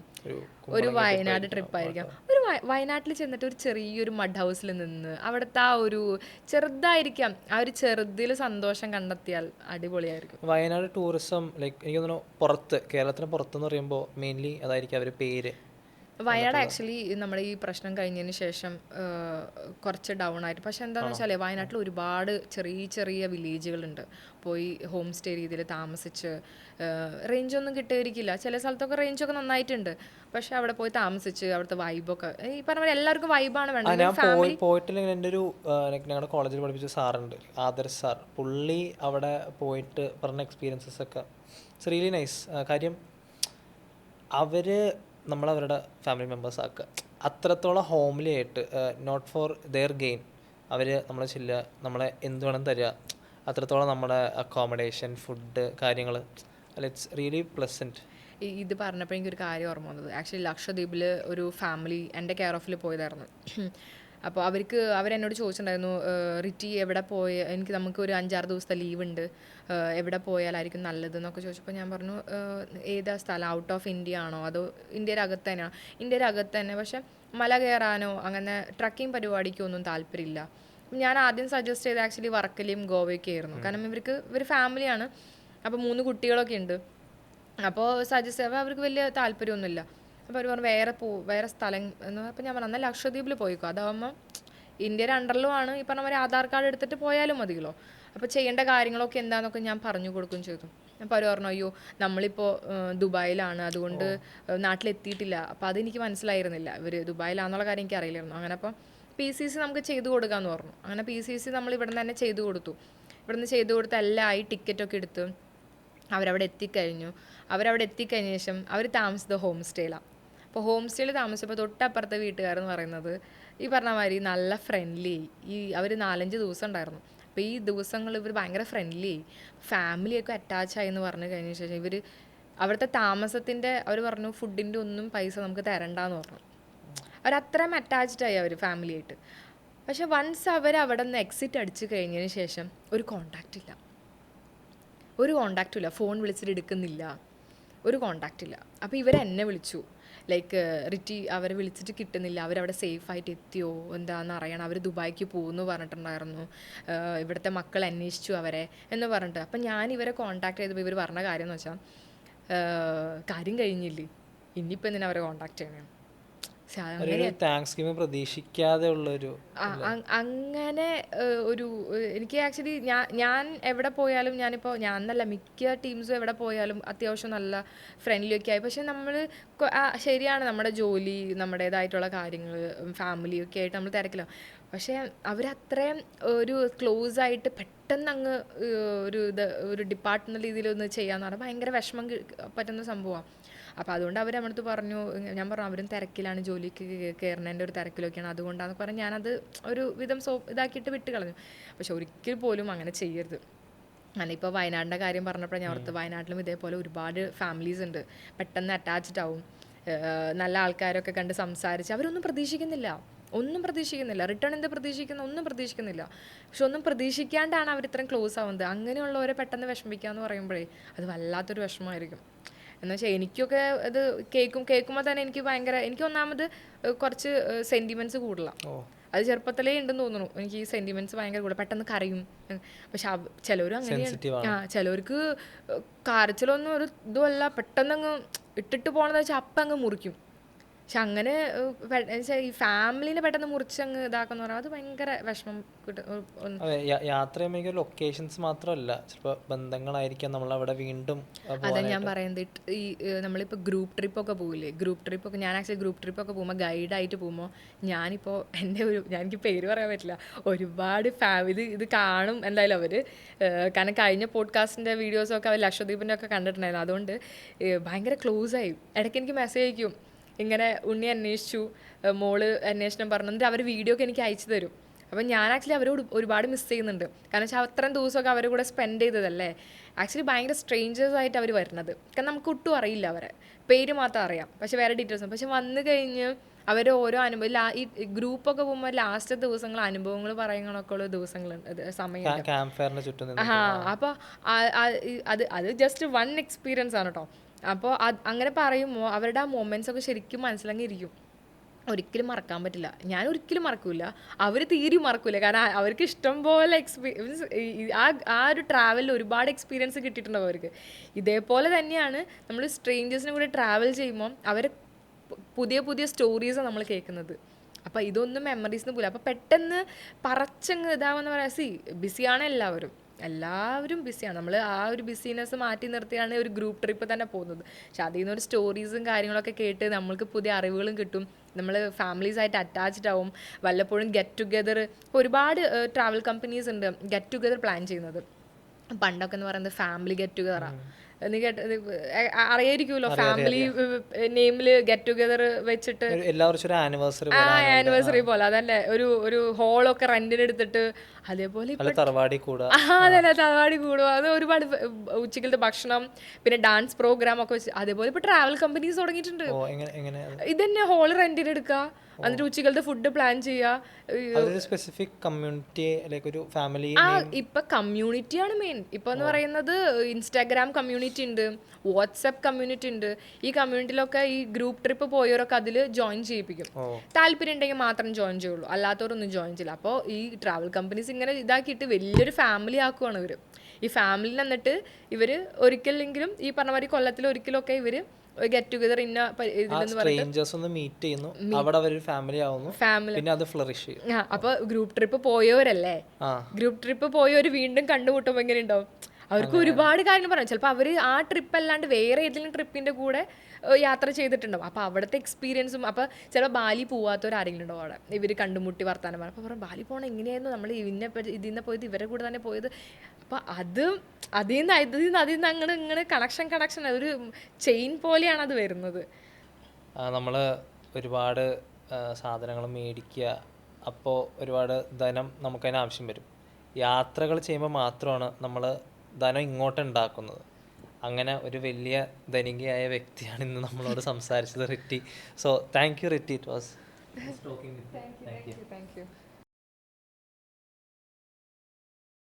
ഒരു വയനാട് ട്രിപ്പായിരിക്കാം. ഒരു വയനാട്ടിൽ ചെന്നിട്ട് ഒരു ചെറിയൊരു മഡ് ഹൗസിൽ നിന്ന് അവിടുത്തെ ആ ഒരു ചെറുതായിരിക്കാം, ആ ഒരു ചെറുതിൽ സന്തോഷം കണ്ടെത്തിയാൽ അടിപൊളിയായിരിക്കും. വയനാട് ടൂറിസം ലൈക്ക് എനിക്ക് തോന്നുന്നു പുറത്ത്, കേരളത്തിന് പുറത്തെന്ന് പറയുമ്പോൾ മെയിൻലി അതായിരിക്കും അവർ പേര്. വയനാട് ആക്ച്വലി നമ്മുടെ ഈ പ്രശ്നം കഴിഞ്ഞതിന് ശേഷം കുറച്ച് ഡൗൺ ആയിട്ട്. പക്ഷെ എന്താണെന്ന് വെച്ചാൽ വയനാട്ടിൽ ഒരുപാട് ചെറിയ ചെറിയ വില്ലേജുകളുണ്ട്. പോയി ഹോം സ്റ്റേ രീതിയിൽ താമസിച്ച് റേഞ്ചൊന്നും കിട്ടിയിരിക്കില്ല. ചില സ്ഥലത്തൊക്കെ റേഞ്ചൊക്കെ നന്നായിട്ടുണ്ട്. പക്ഷെ അവിടെ പോയി താമസിച്ച് അവിടുത്തെ വൈബൊക്കെ ഈ പറഞ്ഞ പോലെ എല്ലാവർക്കും വൈബാണ് വേണ്ടത്. ഞാൻ പോയിട്ടില്ലെങ്കിൽ എൻ്റെ ഒരു ഞങ്ങളുടെ കോളേജിൽ പഠിപ്പിച്ച സാറുണ്ട്, ആദർശ് സാർ. പുള്ളി അവിടെ പോയിട്ട് പറഞ്ഞ എക്സ്പീരിയൻസസ് ഒക്കെ ഇറ്റ്സ് റിയലി നൈസ്. കാര്യം അവർ നമ്മളവരുടെ ഫാമിലി മെമ്പേഴ്സ് ആക്കുക, അത്രത്തോളം ഹോംലി ആയിട്ട്, നോട്ട് ഫോർ ദെയർ ഗെയിൻ. അവർ നമ്മളെ ചെല്ലുക, നമ്മളെ എന്ത് വേണം തരിക, അത്രത്തോളം നമ്മുടെ അക്കോമഡേഷൻ, ഫുഡ് കാര്യങ്ങൾ, അല്ല ഇറ്റ്സ് റിയലി പ്ലസൻറ്റ്. ഇത് പറഞ്ഞപ്പോൾ എനിക്കൊരു കാര്യം ഓർമ്മ വന്നത്. ആക്ച്വലി ലക്ഷദ്വീപിൽ ഒരു ഫാമിലി എൻ്റെ കെയർ ഓഫിൽ പോയതായിരുന്നു. അപ്പോൾ അവരെന്നോട് ചോദിച്ചിട്ടുണ്ടായിരുന്നു, റിറ്റി എവിടെ നമുക്ക് ഒരു 5-6 ദിവസത്തെ ലീവ് ഉണ്ട്, എവിടെ പോയാലായിരിക്കും നല്ലതെന്നൊക്കെ ചോദിച്ചപ്പോൾ ഞാൻ പറഞ്ഞു, ഏതാ സ്ഥലം, ഔട്ട് ഓഫ് ഇന്ത്യ ആണോ അതോ ഇന്ത്യയുടെ അകത്ത് തന്നെയാണോ? ഇന്ത്യയുടെ അകത്ത് തന്നെ, പക്ഷെ മല കയറാനോ അങ്ങനെ ട്രക്കിംഗ് പരിപാടിക്കോ ഒന്നും താല്പര്യമില്ല. ഞാൻ ആദ്യം സജസ്റ്റ് ചെയ്ത് ആക്ച്വലി വർക്കലയും ഗോവയൊക്കെ ആയിരുന്നു. കാരണം ഇവർ ഫാമിലിയാണ്, അപ്പോൾ 3 കുട്ടികളൊക്കെ ഉണ്ട്. അപ്പോൾ സജസ്റ്റ് ചെയ്യുമ്പോൾ അവർക്ക് വലിയ താല്പര്യമൊന്നുമില്ല. അപ്പോൾ അവർ പറഞ്ഞു വേറെ സ്ഥലം എന്ന്. അപ്പോൾ ഞാൻ പറഞ്ഞു എന്നാൽ ലക്ഷദ്വീപിൽ പോയിക്കോ, അതാകുമ്പോൾ ഇന്ത്യയുടെ അണ്ടറിലുമാണ്, ഈ പറഞ്ഞ പോലെ ആധാർ കാർഡ് എടുത്തിട്ട് പോയാലും മതിയല്ലോ. അപ്പോൾ ചെയ്യേണ്ട കാര്യങ്ങളൊക്കെ എന്താണെന്നൊക്കെ ഞാൻ പറഞ്ഞു കൊടുക്കുകയും ചെയ്തു. അപ്പോൾ അവർ പറഞ്ഞു, അയ്യോ നമ്മളിപ്പോൾ ദുബായിലാണ്, അതുകൊണ്ട് നാട്ടിലെത്തിയിട്ടില്ല. അപ്പോൾ അതെനിക്ക് മനസ്സിലായിരുന്നില്ല, ഇവർ ദുബായിലാണെന്നുള്ള കാര്യം എനിക്ക് അറിയില്ലായിരുന്നു. അങ്ങനെ അപ്പോൾ PCC നമുക്ക് ചെയ്തു കൊടുക്കാമെന്ന് പറഞ്ഞു. അങ്ങനെ PCC നമ്മൾ ഇവിടെ നിന്ന് തന്നെ ചെയ്തു കൊടുത്തു. ഇവിടുന്ന് ചെയ്തു കൊടുത്ത് എല്ലാം ആയി, ടിക്കറ്റൊക്കെ എടുത്ത് അവരവിടെ എത്തിക്കഴിഞ്ഞു. അവരവിടെ എത്തിക്കഴിഞ്ഞ ശേഷം അവർ താമസിച്ചത് ഹോം സ്റ്റേയിലാണ്. അപ്പോൾ ഹോം സ്റ്റേയിൽ താമസിച്ചപ്പോൾ തൊട്ടപ്പുറത്തെ വീട്ടുകാരെന്ന് പറയുന്നത് ഈ പറഞ്ഞ മാതിരി നല്ല ഫ്രണ്ട്ലി. അവർ 4-5 ദിവസം ഉണ്ടായിരുന്നു. അപ്പോൾ ഈ ദിവസങ്ങൾ ഇവർ ഭയങ്കര ഫ്രണ്ട്ലി ആയി, ഫാമിലിയൊക്കെ അറ്റാച്ചായി എന്ന് പറഞ്ഞു കഴിഞ്ഞ ശേഷം ഇവർ അവിടുത്തെ താമസത്തിൻ്റെ അവർ പറഞ്ഞു ഫുഡിൻ്റെ ഒന്നും പൈസ നമുക്ക് തരണ്ടെന്ന് പറഞ്ഞു. അവരത്രയും അറ്റാച്ച്ഡായി അവർ ഫാമിലിയായിട്ട്. പക്ഷെ വൺസ് അവിടെ നിന്ന് എക്സിറ്റ് അടിച്ചു കഴിഞ്ഞതിന് ശേഷം ഒരു കോണ്ടാക്റ്റില്ല, ഫോൺ വിളിച്ചിട്ട് എടുക്കുന്നില്ല, ഒരു കോണ്ടാക്റ്റില്ല. അപ്പോൾ ഇവരെന്നെ വിളിച്ചു, ലൈക്ക് റിറ്റി അവരെ വിളിച്ചിട്ട് കിട്ടുന്നില്ല, അവരവിടെ സേഫായിട്ട് എത്തിയോ എന്താണെന്ന് അറിയണം, അവർ ദുബായിക്ക് പോകുമെന്ന് പറഞ്ഞിട്ടുണ്ടായിരുന്നു, ഇവിടുത്തെ മക്കൾ അന്വേഷിച്ചു അവരെ എന്ന് പറഞ്ഞിട്ട്. അപ്പം ഞാൻ ഇവരെ കോണ്ടാക്ട് ചെയ്തപ്പോൾ ഇവർ പറഞ്ഞ കാര്യം എന്ന് വെച്ചാൽ, കാര്യം കഴിഞ്ഞില്ലേ, ഇനിയിപ്പോൾ എന്തിനാ അവരെ കോണ്ടാക്ട് ചെയ്യണേ. പക്ഷെ ഒരു താങ്ക്സ് ഗിവിംഗ് പ്രതീക്ഷിക്കാതെ ഉള്ളൊരു അങ്ങനെ ഒരു എനിക്ക് ആക്ച്വലി ഞാൻ എവിടെ പോയാലും ഞാനിപ്പോൾ ഞാൻ എന്നല്ല മിക്ക ടീംസും എവിടെ പോയാലും അത്യാവശ്യം നല്ല ഫ്രണ്ട്ലി ഒക്കെ ആയി. പക്ഷെ നമ്മൾ ശരിയാണ്, നമ്മുടെ ജോലി, നമ്മുടേതായിട്ടുള്ള കാര്യങ്ങൾ, ഫാമിലിയൊക്കെ ആയിട്ട് നമ്മൾ തിരക്കില്ല. പക്ഷേ അവരത്രയും ഒരു ക്ലോസ് ആയിട്ട് പെട്ടെന്ന് അങ്ങ് ഒരു ഡിപ്പാർട്ട്മെൻ്റ് രീതിയിലൊന്ന് ചെയ്യാന്ന് പറഞ്ഞാൽ ഭയങ്കര വിഷമം പറ്റുന്ന സംഭവമാണ്. അപ്പോൾ അതുകൊണ്ട് അവർ നമ്മുടെ അടുത്ത് പറഞ്ഞു, ഞാൻ പറഞ്ഞു അവരും തിരക്കിലാണ്, ജോലിക്ക് കയറുന്നതിൻ്റെ ഒരു തിരക്കിലൊക്കെയാണ്, അതുകൊണ്ടാന്ന് പറഞ്ഞ് ഞാനത് ഒരു വിധം ഇതാക്കിയിട്ട് വിട്ട് കളഞ്ഞു. പക്ഷെ ഒരിക്കൽ പോലും അങ്ങനെ ചെയ്യരുത്. ഞാനിപ്പോൾ വയനാടിൻ്റെ കാര്യം പറഞ്ഞപ്പോൾ ഞാൻ ഓർത്ത്, വയനാട്ടിലും ഇതേപോലെ ഒരുപാട് ഫാമിലീസ് ഉണ്ട്, പെട്ടെന്ന് അറ്റാച്ച്ഡ് ആവും, നല്ല ആൾക്കാരൊക്കെ കണ്ട് സംസാരിച്ച് അവരൊന്നും പ്രതീക്ഷിക്കുന്നില്ല, റിട്ടേൺ എന്ത് പ്രതീക്ഷിക്കുന്ന ഒന്നും പ്രതീക്ഷിക്കുന്നില്ല. പക്ഷെ ഒന്നും പ്രതീക്ഷിക്കാണ്ടാണ് അവർ ഇത്രയും ക്ലോസ് ആവുന്നത്. അങ്ങനെയുള്ളവരെ പെട്ടെന്ന് വിഷമിക്കുക എന്ന് പറയുമ്പോഴേ അത് വല്ലാത്തൊരു വിഷമമായിരിക്കും. എന്ന് വെച്ചാൽ എനിക്കൊക്കെ ഇത് കേൾക്കുമ്പോൾ തന്നെ എനിക്ക് ഒന്നാമത് കുറച്ച് സെൻറ്റിമെൻറ്റ്സ് കൂടുതലാണ്. അത് ചെറുപ്പത്തിലേ ഉണ്ടെന്ന് തോന്നുന്നു. എനിക്ക് ഈ സെൻറ്റിമെൻറ്റ്സ് ഭയങ്കര കൂടുതൽ, പെട്ടെന്ന് കരയും. പക്ഷെ ചിലവരും അങ്ങനെയാണ്. ചിലവർക്ക് കരച്ചിലൊന്നും ഒരു ഇതുമല്ല, പെട്ടെന്ന് അങ്ങ് ഇട്ടിട്ട് പോകണമെന്ന് വെച്ചാൽ അപ്പം അങ്ങ് മുറിക്കും. പക്ഷെ അങ്ങനെ ഈ ഫാമിലിനെ പെട്ടെന്ന് മുറിച്ചങ്ങ് ഇതാക്കുന്ന പറഞ്ഞാൽ അത് ഭയങ്കര വിഷമം കിട്ടും. യാത്ര ചെയ്യുമ്പോൾ ലൊക്കേഷൻസ് മാത്രമല്ല, ചിലപ്പോൾ ബന്ധങ്ങളായിരിക്കാം നമ്മളവിടെ വീണ്ടും. അതാ ഞാൻ പറയുന്നത്, ഈ നമ്മളിപ്പോൾ ഗ്രൂപ്പ് ട്രിപ്പൊക്കെ പോകില്ലേ, ഞാൻ ആക്ച്വലി ഗ്രൂപ്പ് ട്രിപ്പൊക്കെ പോകുമ്പോൾ ഗൈഡായിട്ട് പോകുമ്പോൾ ഞാനിപ്പോൾ എനിക്ക് പേര് പറയാൻ പറ്റില്ല, ഒരുപാട് ഇത് കാണും എന്തായാലും അവർ. കാരണം കഴിഞ്ഞ പോഡ്കാസ്റ്റിൻ്റെ വീഡിയോസൊക്കെ അവർ ലക്ഷദ്വീപിൻ്റെ ഒക്കെ കണ്ടിട്ടുണ്ടായിരുന്നു. അതുകൊണ്ട് ഭയങ്കര ക്ലോസായി. ഇടയ്ക്ക് എനിക്ക് മെസ്സേജ് അയക്കും, ഇങ്ങനെ ഉണ്ണി അന്വേഷിച്ചു, മോള് അന്വേഷണം പറഞ്ഞു, എന്നിട്ട് അവർ വീഡിയോ ഒക്കെ എനിക്ക് അയച്ചു തരും. അപ്പം ഞാൻ ആക്ച്വലി അവരോട് ഒരുപാട് മിസ് ചെയ്യുന്നുണ്ട്. കാരണം വെച്ചാൽ അത്രയും ദിവസമൊക്കെ അവരുടെ കൂടെ സ്പെൻഡ് ചെയ്തതല്ലേ. ആക്ച്വലി ഭയങ്കര സ്ട്രേഞ്ചേഴ്സായിട്ട് അവർ വരുന്നത്. കാരണം നമുക്ക് ഒട്ടും അറിയില്ല, അവരെ പേര് മാത്രം അറിയാം, പക്ഷെ വേറെ ഡീറ്റെയിൽസും. പക്ഷെ വന്നു കഴിഞ്ഞ് അവർ ഓരോ അനുഭവം, ഈ ഗ്രൂപ്പൊക്കെ പോകുമ്പോൾ ലാസ്റ്റ് ദിവസങ്ങൾ അനുഭവങ്ങൾ പറയുന്നതൊക്കെ ഉള്ള ദിവസങ്ങളുണ്ട്, സമയം. അപ്പോൾ അത് ജസ്റ്റ് വൺ എക്സ്പീരിയൻസ് ആണ് കേട്ടോ. അപ്പോൾ അങ്ങനെ പറയുമ്പോൾ അവരുടെ ആ മൊമെൻറ്റ്സ് ഒക്കെ ശരിക്കും മനസ്സിലങ്ങിരിക്കും. ഒരിക്കലും മറക്കാൻ പറ്റില്ല. ഞാൻ ഒരിക്കലും മറക്കില്ല, അവർ തീരെ മറക്കില്ല. കാരണം അവർക്ക് ഇഷ്ടം പോലെ ആ ഒരു ട്രാവലിൽ ഒരുപാട് എക്സ്പീരിയൻസ് കിട്ടിയിട്ടുണ്ടാവും അവർക്ക്. ഇതേപോലെ തന്നെയാണ് നമ്മൾ സ്ട്രേഞ്ചേഴ്സിനും കൂടെ ട്രാവൽ ചെയ്യുമ്പോൾ അവർ പുതിയ പുതിയ സ്റ്റോറീസാണ് നമ്മൾ കേൾക്കുന്നത്. അപ്പോൾ ഇതൊന്നും മെമ്മറീസിന് പോലും. അപ്പോൾ പെട്ടെന്ന് പറച്ചങ്ങ് ഇതാവെന്ന് പറയാം. ബിസിയാണ് എല്ലാവരും ബിസിയാണ്. നമ്മൾ ആ ഒരു ബിസിനെസ് മാറ്റി നിർത്തിയാണ് ഒരു ഗ്രൂപ്പ് ട്രിപ്പ് തന്നെ പോകുന്നത്. പക്ഷെ അതിൽ നിന്നൊരു സ്റ്റോറീസും കാര്യങ്ങളൊക്കെ കേട്ട് നമ്മൾക്ക് പുതിയ അറിവുകളും കിട്ടും. നമ്മൾ ഫാമിലീസായിട്ട് അറ്റാച്ച്ഡ് ആവും. വല്ലപ്പോഴും ഗെറ്റ് ടുഗെദർ, ഒരുപാട് ട്രാവൽ കമ്പനീസ് ഉണ്ട് ഗെറ്റ് ടുഗെദർ പ്ലാൻ ചെയ്യുന്നത്. പണ്ടൊക്കെ എന്ന് പറയുന്നത് ഫാമിലി ഗെറ്റ് ടുഗെദറാണ്. നീ അറിയായിരിക്കുമല്ലോ, ഫാമിലി നെയിമിൽ ഗെറ്റ് ടുഗെദർ വെച്ചിട്ട് ആനിവേഴ്സറി പോലെ അതന്നെ ഒരു ഹോളൊക്കെ റെന്റിന് എടുത്തിട്ട്, അതേപോലെ തറവാടി കൂടുക, അത് ഒരുപാട് ഉച്ചക്കലത്തെ ഭക്ഷണം, പിന്നെ ഡാൻസ് പ്രോഗ്രാം ഒക്കെ വെച്ച്. അതേപോലെ ഇപ്പൊ ട്രാവൽ കമ്പനീസ് തുടങ്ങിയിട്ടുണ്ട്. ഇതന്നെ ഹോൾ റെന്റിന് എടുക്കുക, എന്നിട്ട് ഉച്ചക്കലത്തെ ഫുഡ് പ്ലാൻ ചെയ്യുക. സ്പെസിഫിക് കമ്മ്യൂണിറ്റി, ഒരു ഫാമിലി. ഇപ്പൊ കമ്മ്യൂണിറ്റിയാണ് മെയിൻ. ഇപ്പൊ എന്ന് പറയുന്നത് ഇൻസ്റ്റാഗ്രാം കമ്മ്യൂണിറ്റി ഉണ്ട്, വാട്സാപ്പ് കമ്മ്യൂണിറ്റി ഉണ്ട്. ഈ കമ്മ്യൂണിറ്റിയിലൊക്കെ ഈ ഗ്രൂപ്പ് ട്രിപ്പ് പോയവരൊക്കെ അതിൽ ജോയിൻ ചെയ്യിപ്പിക്കും. താല്പര്യം ഉണ്ടെങ്കിൽ മാത്രം ജോയിൻ ചെയ്യുള്ളൂ, അല്ലാത്തവരൊന്നും ജോയിൻ ചെയ്യില്ല. അപ്പോൾ ഈ ട്രാവൽ കമ്പനീസ് ഇങ്ങനെ ഇതാക്കിയിട്ട് വലിയൊരു ഫാമിലി ആക്കുവാണ് ഇവർ. ഈ ഫാമിലിയിൽ എന്നിട്ട് ഇവർ ഒരിക്കലെങ്കിലും ഈ പറഞ്ഞ മാതിരി കൊല്ലത്തിൽ ഒരിക്കലൊക്കെ ഇവർ ഗെറ്റ് ടുഗെദർ അപ്പൊ ഗ്രൂപ്പ് ട്രിപ്പ് പോയവരല്ലേ, ഗ്രൂപ്പ് ട്രിപ്പ് പോയവർ വീണ്ടും കണ്ടുമുട്ടുമ്പോൾ എങ്ങനെ ഉണ്ടാവും? അവർക്ക് ഒരുപാട് കാര്യങ്ങൾ പറയാം. ചിലപ്പോൾ അവർ ആ ട്രിപ്പ് അല്ലാണ്ട് വേറെ ഏതെങ്കിലും ട്രിപ്പിന്റെ കൂടെ യാത്ര ചെയ്തിട്ടുണ്ടാവും. അപ്പോൾ അവിടുത്തെ എക്സ്പീരിയൻസും, അപ്പോൾ ചിലപ്പോൾ ബാലി പോവാത്തവരാരെങ്കിലും ഉണ്ടാവും അവിടെ. ഇവർ കണ്ടുമുട്ടി വർത്താനം പറയും. അപ്പോൾ പറയും ബാലി പോകണം എങ്ങനെയായിരുന്നു, നമ്മൾ ഇതിന്ന് പോയത് ഇവരുടെ കൂടെ തന്നെ പോയത്. അപ്പോൾ അതിൽ നിന്ന് അങ്ങനെ കണക്ഷൻ ഒരു ചെയിൻ പോലെയാണ് അത് വരുന്നത്. നമ്മൾ ഒരുപാട് സാധനങ്ങൾ മേടിക്കുക, അപ്പോൾ ഒരുപാട് ധനം നമുക്കതിന് ആവശ്യം വരും. യാത്രകൾ ചെയ്യുമ്പോൾ മാത്രമാണ് നമ്മൾ ധനം ഇങ്ങോട്ട് ഉണ്ടാക്കുന്നത്. അങ്ങനെ ഒരു വലിയ ധനികയായ വ്യക്തിയാണ് ഇന്ന് നമ്മളോട് സംസാരിച്ചത് Ritty. So thank you Ritty, it was nice talking with you. Thank you.